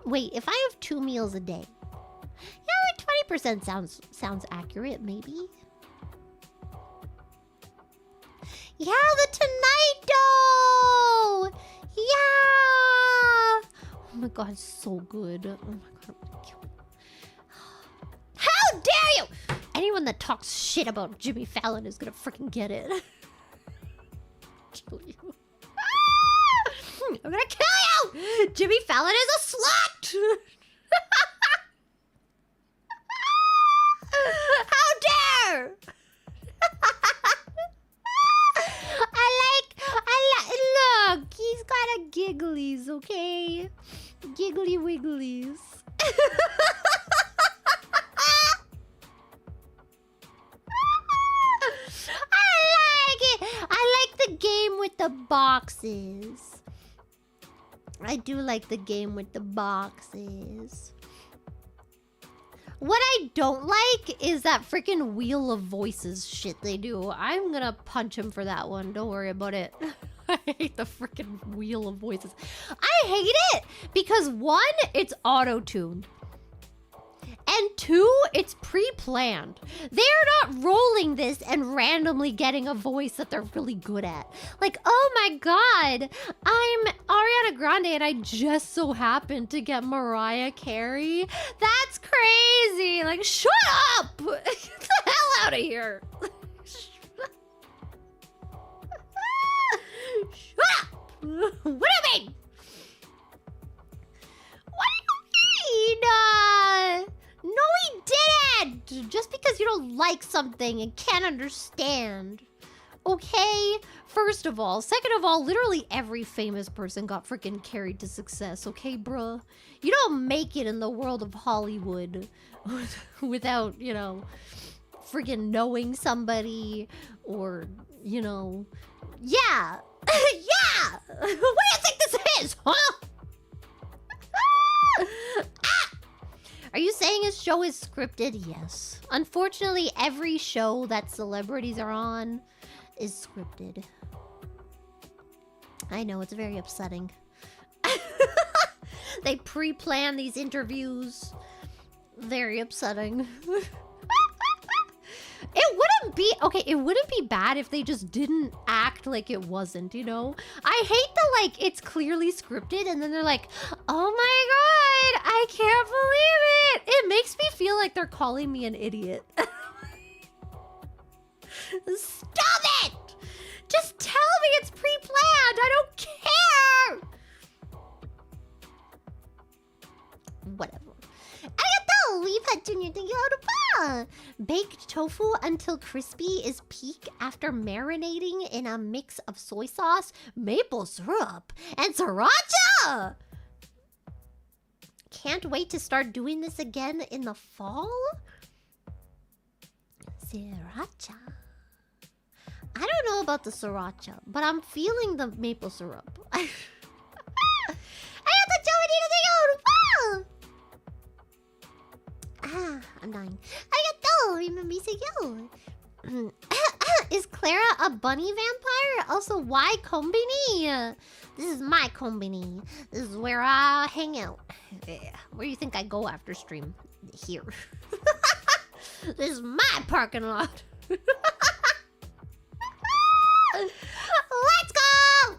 Wait, if I have 2 meals a day. Yeah, like 20% sounds accurate, maybe. Yeah, the Tonight Dough! Yeah! Oh my god, it's so good. Oh my god, I'm gonna kill it. How dare you! Anyone that talks shit about Jimmy Fallon is gonna freaking get it. Kill you. I'm gonna kill you! Jimmy Fallon is a slut! How dare! Look, he's got a gigglies, okay? Giggly wigglies. I like it. I like the game with the boxes. I do like the game with the boxes. What I don't like is that freaking Wheel of Voices shit they do. I'm gonna punch him for that one. Don't worry about it. I hate the freaking Wheel of Voices. I hate it because 1, it's auto-tuned. And 2, it's pre-planned. They're not rolling this and randomly getting a voice that they're really good at. Like, oh my god, I'm Ariana Grande and I just so happened to get Mariah Carey. That's crazy. Like, shut up! Get the hell out of here. Shut up! What do you mean? What do you mean? No, he didn't! Just because you don't like something and can't understand. Okay? First of all. Second of all, literally every famous person got freaking carried to success. Okay, bruh? You don't make it in the world of Hollywood without, you know, freaking knowing somebody or, you know... Yeah! Yeah! What do you think this is, huh? Are you saying his show is scripted? Yes. Unfortunately, every show that celebrities are on is scripted. I know, it's very upsetting. They pre-plan these interviews. Very upsetting. It wouldn't be... Okay, it wouldn't be bad if they just didn't act like it wasn't, you know? I hate the, like, it's clearly scripted and then they're like, oh my god! I can't believe it. It makes me feel like they're calling me an idiot. Stop it! Just tell me it's pre-planned. I don't care. Whatever. Arigato! We've had Junior to Yoruba. Baked tofu until crispy is peak after marinating in a mix of soy sauce, maple syrup, and sriracha. Can't wait to start doing this again in the fall. Sriracha. I don't know about the sriracha, but I'm feeling the maple syrup. I'm dying. Is Clara a bunny vampire? Also, why conbini? This is my conbini. This is where I hang out. Where do you think I go after stream? Here. This is my parking lot. Let's go!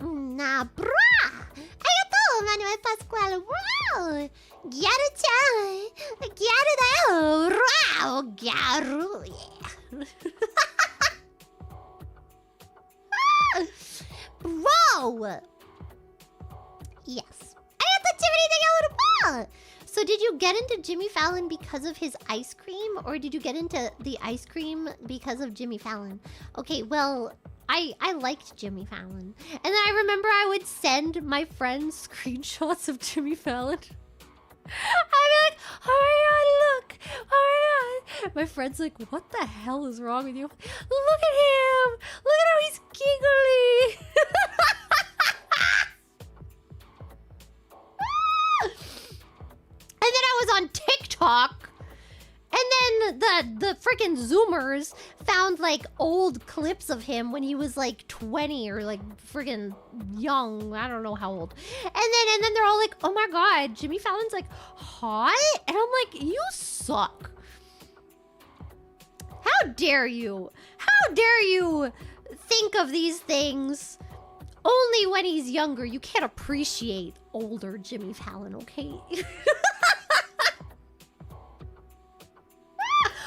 Nah, brah! Arigato, Manuel Pasquale. Wow! Gyaru-chan! Gyaru-da-yo! Wow! Gyaru! Yeah. Bro! Yes. Arigato, Jimmy-da-yo! So did you get into Jimmy Fallon because of his ice cream? Or did you get into the ice cream because of Jimmy Fallon? Okay, well, I liked Jimmy Fallon. And then I remember I would send my friends screenshots of Jimmy Fallon. I'd be like, oh my god, look! Oh my god! My friend's like, what the hell is wrong with you? Look at him! Look at how he's giggly! And then I was on TikTok, and then the freaking Zoomers found like old clips of him when he was like 20 or like freaking young. I don't know how old. And then they're all like, oh my god, Jimmy Fallon's like hot? And I'm like, you suck. How dare you? How dare you think of these things only when he's younger? You can't appreciate older Jimmy Fallon, okay?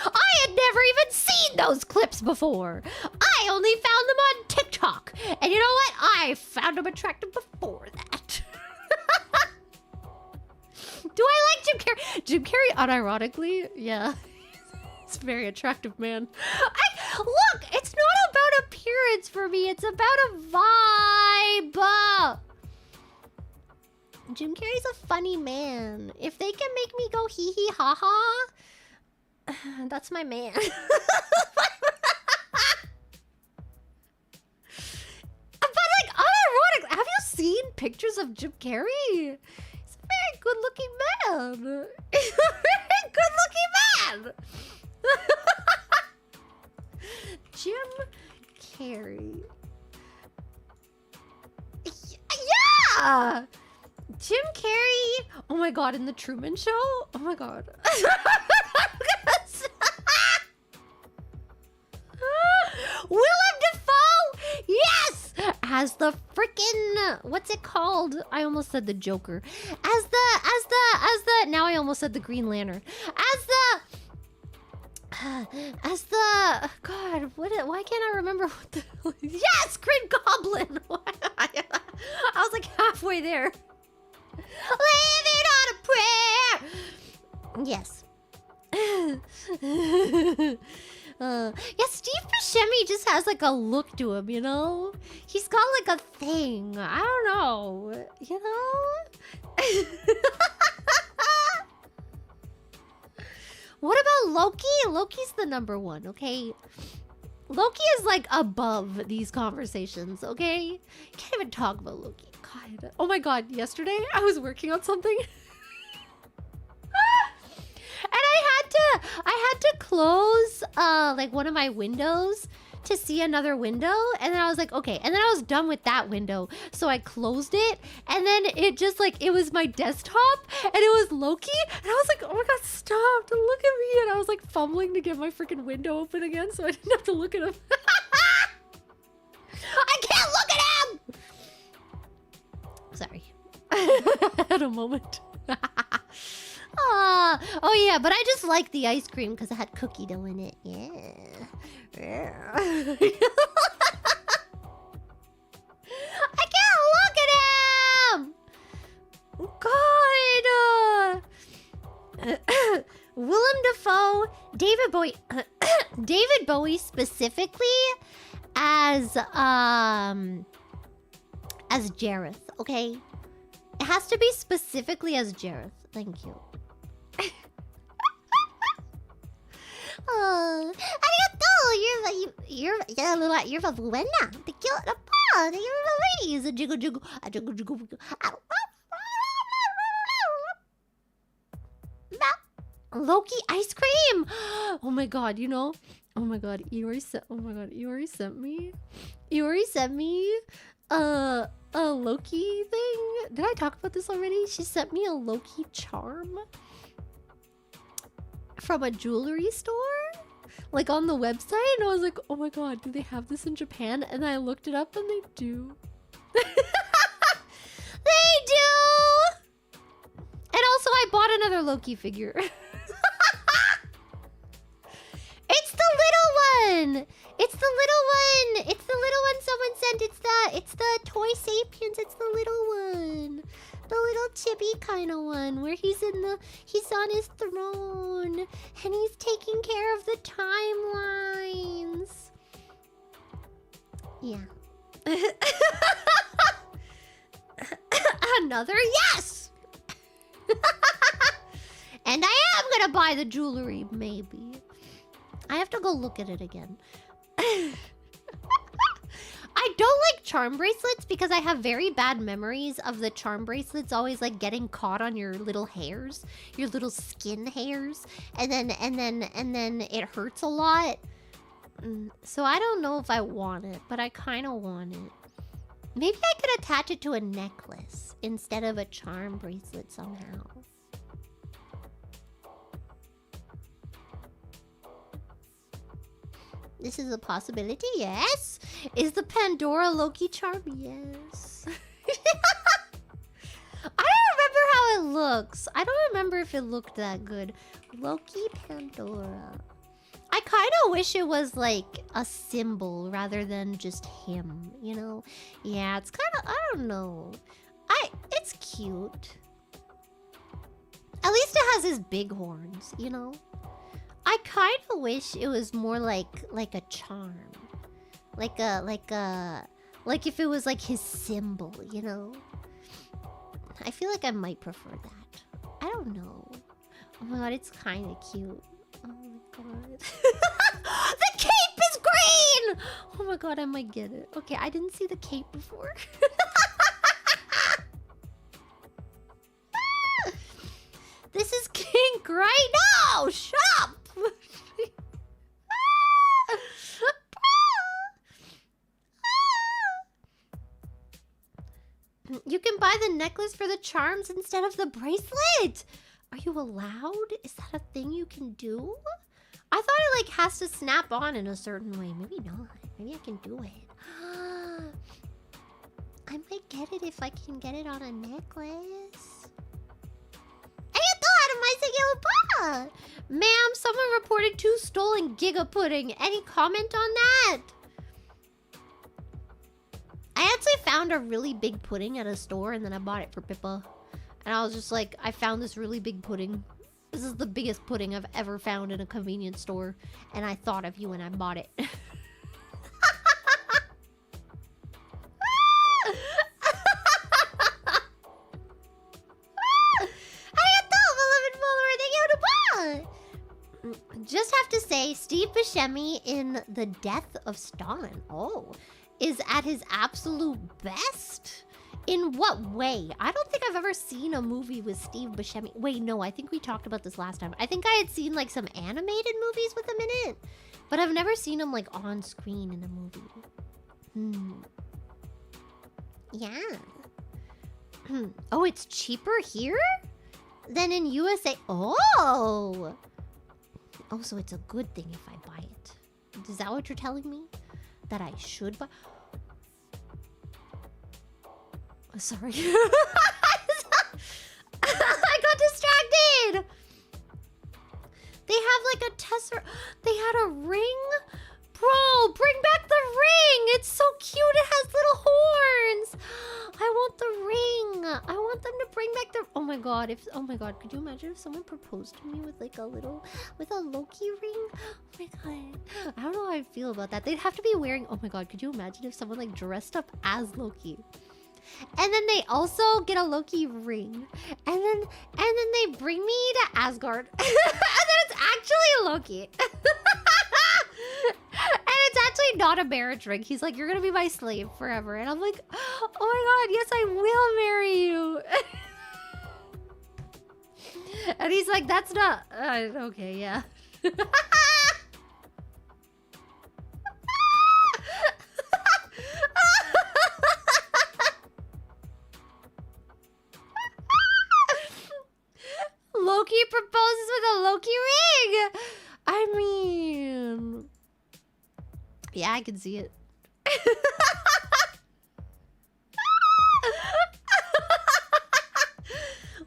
I had never even seen those clips before. I only found them on TikTok. And you know what? I found them attractive before that. Do I like Jim Carrey? Jim Carrey, unironically, yeah. He's a very attractive man. Look, it's not about appearance for me. It's about a vibe. Jim Carrey's a funny man. If they can make me go hee hee ha ha, that's my man. But like, unironically, have you seen pictures of Jim Carrey? He's a very good-looking man. He's a very good-looking man. Jim Carrey. Yeah! Jim Carrey. Oh my god, in the Truman Show? Oh my god. Willem Dafoe! Yes! As the frickin' what's it called? I almost said the Joker. As the now I almost said the Green Lantern. As the God, why can't I remember what the yes, Green Goblin! I was like halfway there. Living on a prayer. Yes. Yeah, Steve Buscemi just has like a look to him, you know? He's got like a thing. I don't know. You know? What about Loki? Loki's the #1, okay? Loki is like above these conversations, okay? Can't even talk about Loki. God. Oh my god, yesterday I was working on something. And I had to close like one of my windows to see another window, and then I was like, okay, and then I was done with that window, so I closed it, and then it just like it was my desktop, and it was Loki, and I was like, oh my god, stop to look at me, and I was like fumbling to get my freaking window open again, so I didn't have to look at him. I can't look at him. Sorry, I had a moment. Oh yeah, but I just like the ice cream because it had cookie dough in it. Yeah. I can't look at him! God! Willem Dafoe, David Bowie... David Bowie specifically as Jareth, okay? It has to be specifically as Jareth. Thank you. Oh, arigato! You're a buena. Te quiero la paz. You're a lady. It's a jiggle jiggle. A jiggle jiggle. Loki ice cream. Oh my god, you know. Oh my god, you already sent me. You already sent me a Loki thing. Did I talk about this already? She sent me a Loki charm from a jewelry store, like on the website, and I was like, oh my god, do they have this in Japan? And I looked it up and they do. They do. And also I bought another Loki figure. It's the little one. It's the little one. It's the little one someone sent. It's the Toy Sapiens. It's the little one. The little chibi kind of one where he's on his throne and he's taking care of the timelines. Yeah. Another yes. And I am gonna buy the jewelry, maybe. I have to go look at it again. I don't like charm bracelets because I have very bad memories of the charm bracelets always like getting caught on your little hairs, your little skin hairs, and then it hurts a lot. So I don't know if I want it, but I kind of want it. Maybe I could attach it to a necklace instead of a charm bracelet somehow. This is a possibility, yes. Is the Pandora Loki charm? Yes. I don't remember how it looks. I don't remember if it looked that good. Loki Pandora. I kind of wish it was like a symbol rather than just him, you know? Yeah, it's kind of, I don't know. It's cute. At least it has his big horns, you know? I kind of wish it was more like a charm. Like if it was like his symbol, you know? I feel like I might prefer that. I don't know. Oh my god, it's kind of cute. Oh my god. The cape is green! Oh my god, I might get it. Okay, I didn't see the cape before. This is kink right now! Shut up! You can buy the necklace for the charms instead of the bracelet. Are you allowed? Is that a thing you can do? I thought it like has to snap on in a certain way. Maybe not. Maybe I can do it. I might get it if I can get it on a necklace. Ma'am, someone reported 2 stolen Giga Pudding. Any comment on that? I actually found a really big pudding at a store and then I bought it for Pippa. And I was just like, I found this really big pudding. This is the biggest pudding I've ever found in a convenience store. And I thought of you and I bought it. Just have to say, Steve Buscemi in The Death of Stalin, is at his absolute best? In what way? I don't think I've ever seen a movie with Steve Buscemi. Wait, no, I think we talked about this last time. I think I had seen like some animated movies with him in it, but I've never seen him like on screen in a movie. Yeah. Oh, it's cheaper here than in USA. Oh, so it's a good thing if I buy it. Is that what you're telling me? That I should buy? Sorry. I got Tesseract. They had a ring? Bro, bring back the ring! It's so cute, it has little horns! I want the ring! I want them to bring back the... Oh my god, could you imagine if someone proposed to me with like a little... with a Loki ring? Oh my god. I don't know how I feel about that. They'd have to be wearing... Oh my god, could you imagine if someone like dressed up as Loki? And then they also get a Loki ring. And then they bring me to Asgard. And then it's actually Loki. And it's actually not a marriage ring. He's like, you're gonna be my slave forever. And I'm like, oh my god, yes, I will marry you. And he's like, that's not... okay, yeah. Loki proposes with a Loki ring! I mean... Yeah, I can see it.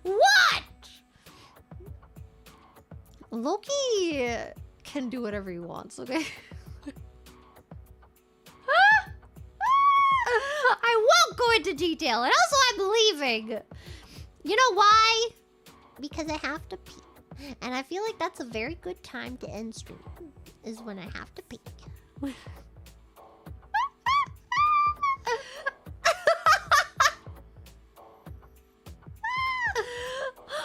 What? Loki can do whatever he wants, okay? I won't go into detail, and also I'm leaving. You know why? Because I have to pee. And I feel like that's a very good time to end stream, is when I have to pee.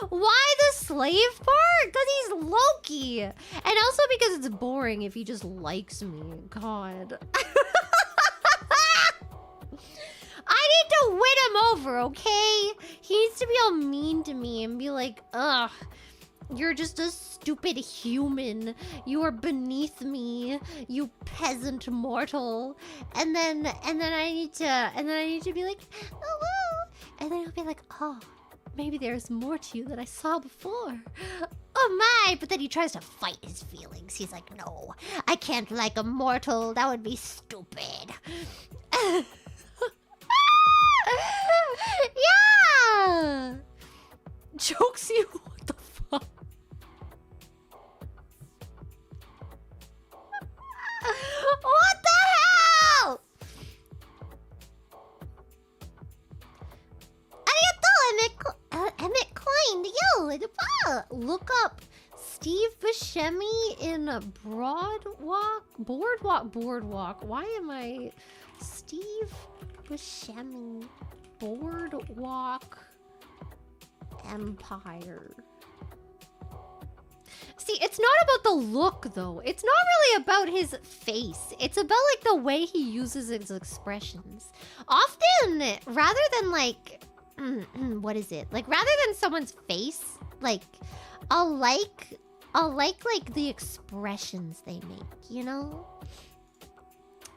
Why the slave part? Because he's Loki. And also because it's boring if he just likes me. God. I need to win him over, okay? He needs to be all mean to me and be like, ugh, you're just a stupid human. You are beneath me, you peasant mortal. And then I need to be like, hello. And then he'll be like, oh, maybe there's more to you than I saw before. Oh my! But then he tries to fight his feelings. He's like, no, I can't like a mortal. That would be stupid. Yeah! Jokes you? What the fuck? What the hell? Emmett Coin, yo, look up Steve Buscemi in a Boardwalk. Why am I Steve Buscemi Boardwalk Empire? See, it's not about the look though. It's not really about his face. It's about like the way he uses his expressions. Often, rather than like what is it? Like rather than someone's face, like I'll like the expressions they make, you know?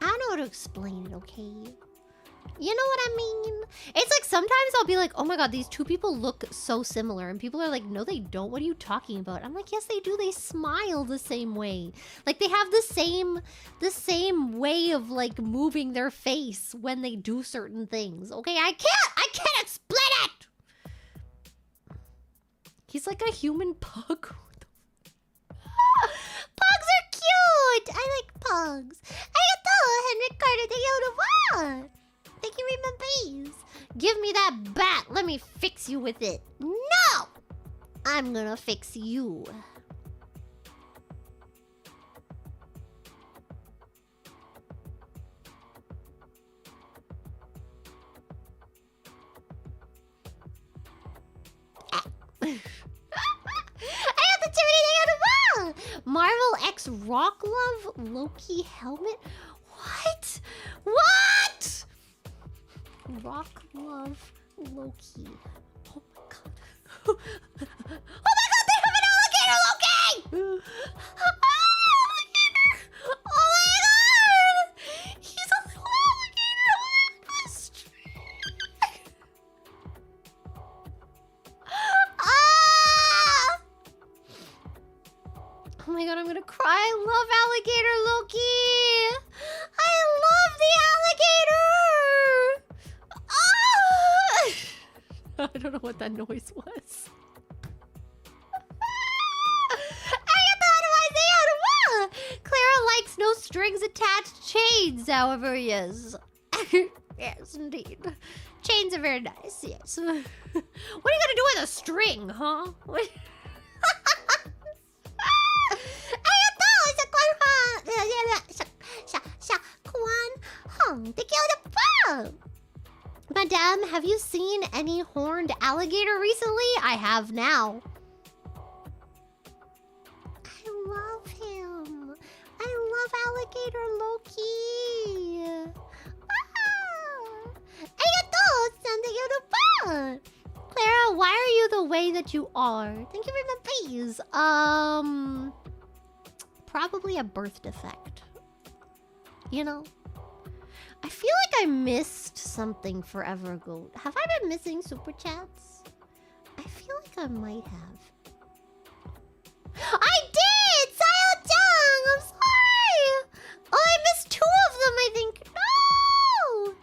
I don't know how to explain it, okay? You know what I mean? It's like sometimes I'll be like, oh my god, these two people look so similar. And people are like, no, they don't. What are you talking about? I'm like, yes, they do. They smile the same way. Like they have the same way of like moving their face when they do certain things. Okay, I can't explain it! He's like a human pug. Pugs are cute! I like pugs. Arigato, Henrik Carter de Yoda. Thank you, remember. Give me that bat. Let me fix you with it. No! I'm gonna fix you. Marvel X Rock Love Loki helmet? What? What? Rock Love Loki. Oh my god. Oh my god, they have an alligator Loki! Alligator! Oh my god! He's a little alligator! Oh my god, I'm gonna cry. I love alligator Loki! I love the alligator! I don't know what that noise was. Arigato, Chains, however, yes. Yes, indeed. Chains are very nice, yes. What are you gonna do with a string, huh? What? Madame, have you seen any horned alligator recently? I have now. I love him. I love alligator Loki. Clara, why are you the way that you are? Thank you for the please. Probably a birth defect. You know? I feel like I missed something forever ago. Have I been missing super chats? I feel like I might have. I did! Sao-chan! I'm sorry! Oh, I missed 2 of them, I think. No!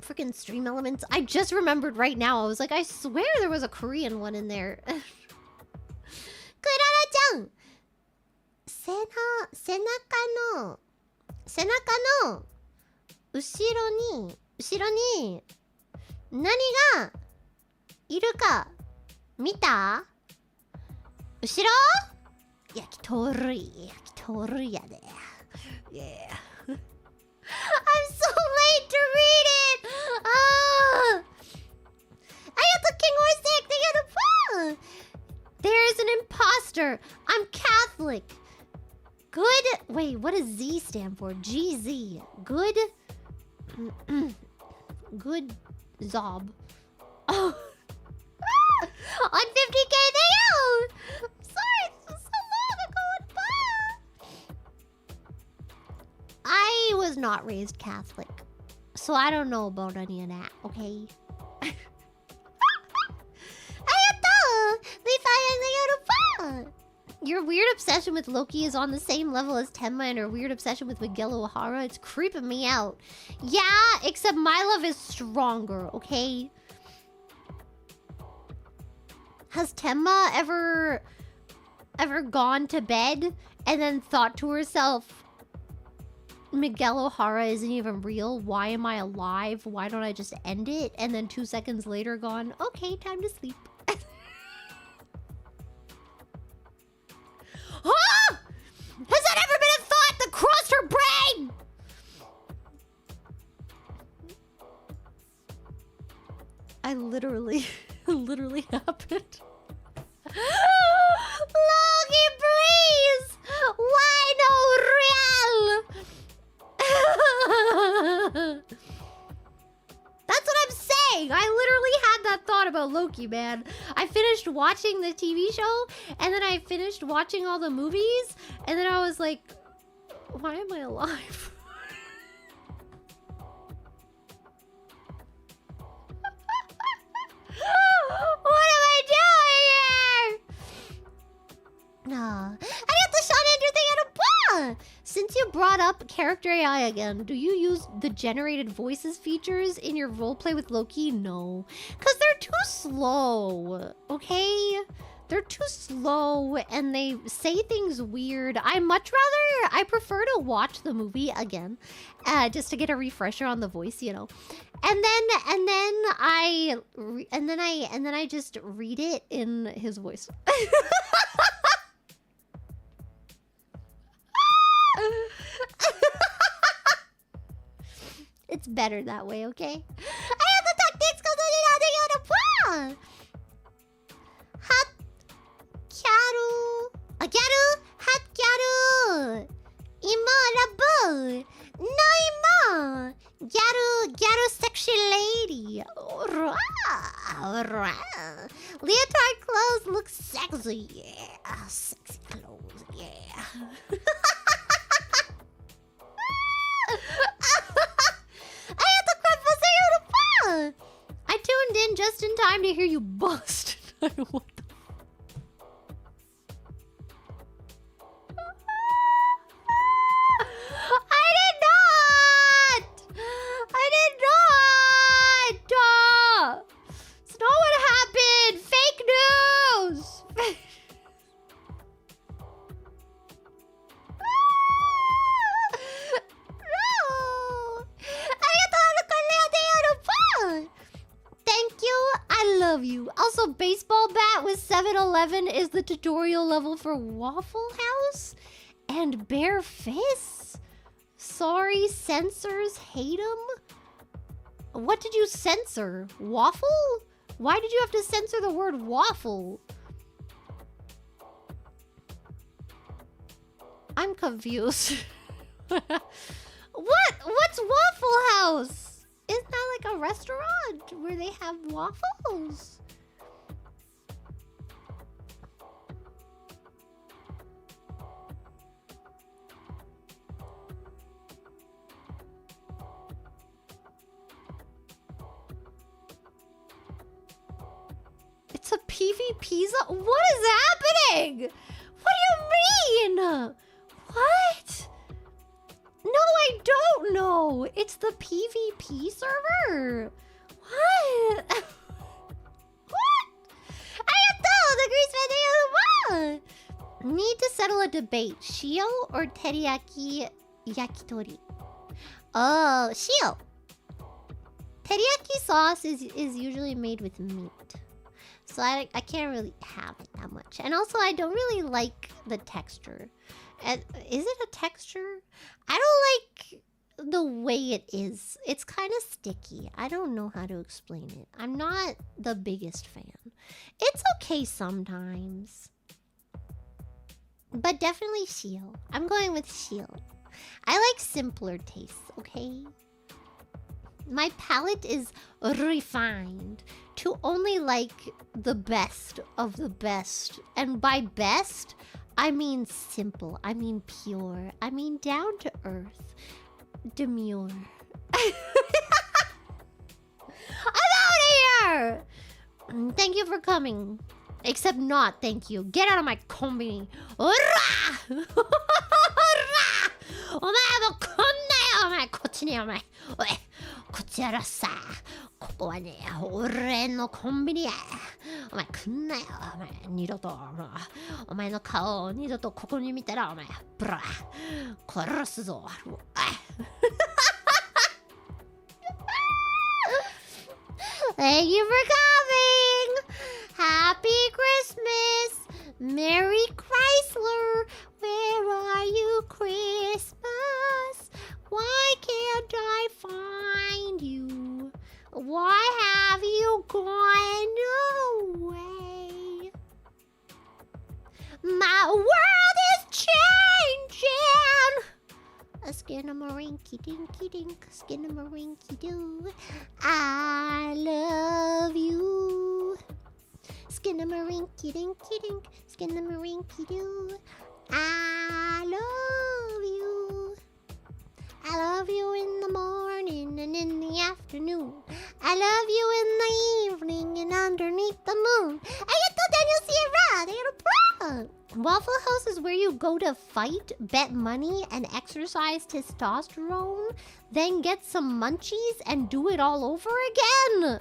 Freaking stream elements. I just remembered right now. I was like, I swear there was a Korean one in there. Clara-chan! 背中の後ろに何がいるか見た？後ろ？焼き鳥やで。Yeah. I'm so late to read it! King Orsek, they got a phone! There's an imposter. I'm Catholic. Good. Wait, what does Z stand for? GZ. Good. Good Zob. Oh. On 50K, they own! Sorry, it's so long ago. I was not raised Catholic, so I don't know about any of that, okay? Your weird obsession with Loki is on the same level as Tenma and her weird obsession with Miguel O'Hara. It's creeping me out. Yeah, except my love is stronger, okay? Has Tenma ever gone to bed and then thought to herself, Miguel O'Hara isn't even real? Why am I alive? Why don't I just end it? And then 2 seconds later gone, okay, time to sleep. Huh? Has that ever been a thought that crossed her brain? I literally happened. Logie, please! Why no real? That's what I'm saying. I literally had that thought about Loki, man. I finished watching the TV show, and then I finished watching all the movies, and then I was like, why am I alive? What am I doing here? Nah. Since you brought up character AI again, do you use the generated voices features in your roleplay with Loki? No. Because they're too slow, okay? They're too slow and they say things weird. I prefer to watch the movie again, just to get a refresher on the voice, you know. And then I just read it in his voice. It's better that way, okay? Hot gyaru. Imo rabu. No imo. Gyaru sexy lady. Leotard clothes look sexy. Yeah, sexy clothes. Yeah. I tuned in just in time to hear you bust. What the I did not! It's not what happened! Fake news! 11 is the tutorial level for Waffle House and Bare Face? Sorry, censors hate him? What did you censor? Waffle? Why did you have to censor the word waffle? I'm confused. What's Waffle House? Isn't that like a restaurant where they have waffles? It's a PvP zone? What is happening? What do you mean? What? No, I don't know. It's the PvP server. What? What? I don't know. The grease what? Need to settle a debate. Shio or teriyaki yakitori? Oh, shio. Teriyaki sauce is usually made with meat. So I can't really have it that much. And also, I don't really like the texture. Is it a texture? I don't like the way it is. It's kind of sticky. I don't know how to explain it. I'm not the biggest fan. It's okay sometimes. But definitely shio. I'm going with shio. I like simpler tastes, okay? My palate is refined to only like the best of the best. And by best, I mean simple. I mean pure. I mean down to earth. Demure. I'm out of here! Thank you for coming. Except not, thank you. Get out of my conbini. Ora! Ora! お前もこんなよお前こっちにお前おいこっちやらさここはね俺のコンビニやお前来んなよお前二度とお前の顔を二度とここに見たらお前ブラ殺すぞThank you for coming! Happy Christmas! Merry Chrysler! Where are you, Christmas? Why can't I find you? Why have you gone away? My world is changing! A skinnamarink dinky dink, skinnamarink doo. I love you. Skinnamarink dinky dink, skinnamarink doo. I love you. I love you in the morning and in the afternoon. I love you in the evening and underneath the moon. Waffle House is where you go to fight, bet money, and exercise testosterone, then get some munchies and do it all over again.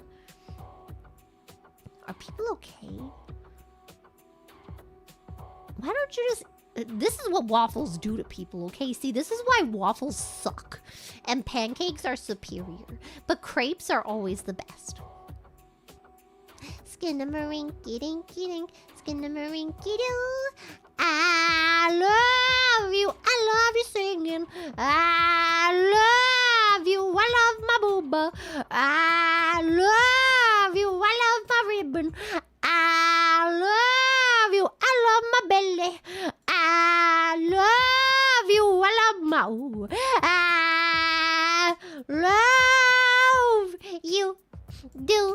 Are people okay? Why don't you just... This is what waffles do to people, okay? See, this is why waffles suck. And pancakes are superior. But crepes are always the best. Skinnamarink-a-dink-a-dink, skinnamarink-a-doo. I love you singing. I love you, I love my booba. I love you, I love my ribbon. I love you, I love my belly. I love you, I love my ooh. I love you, do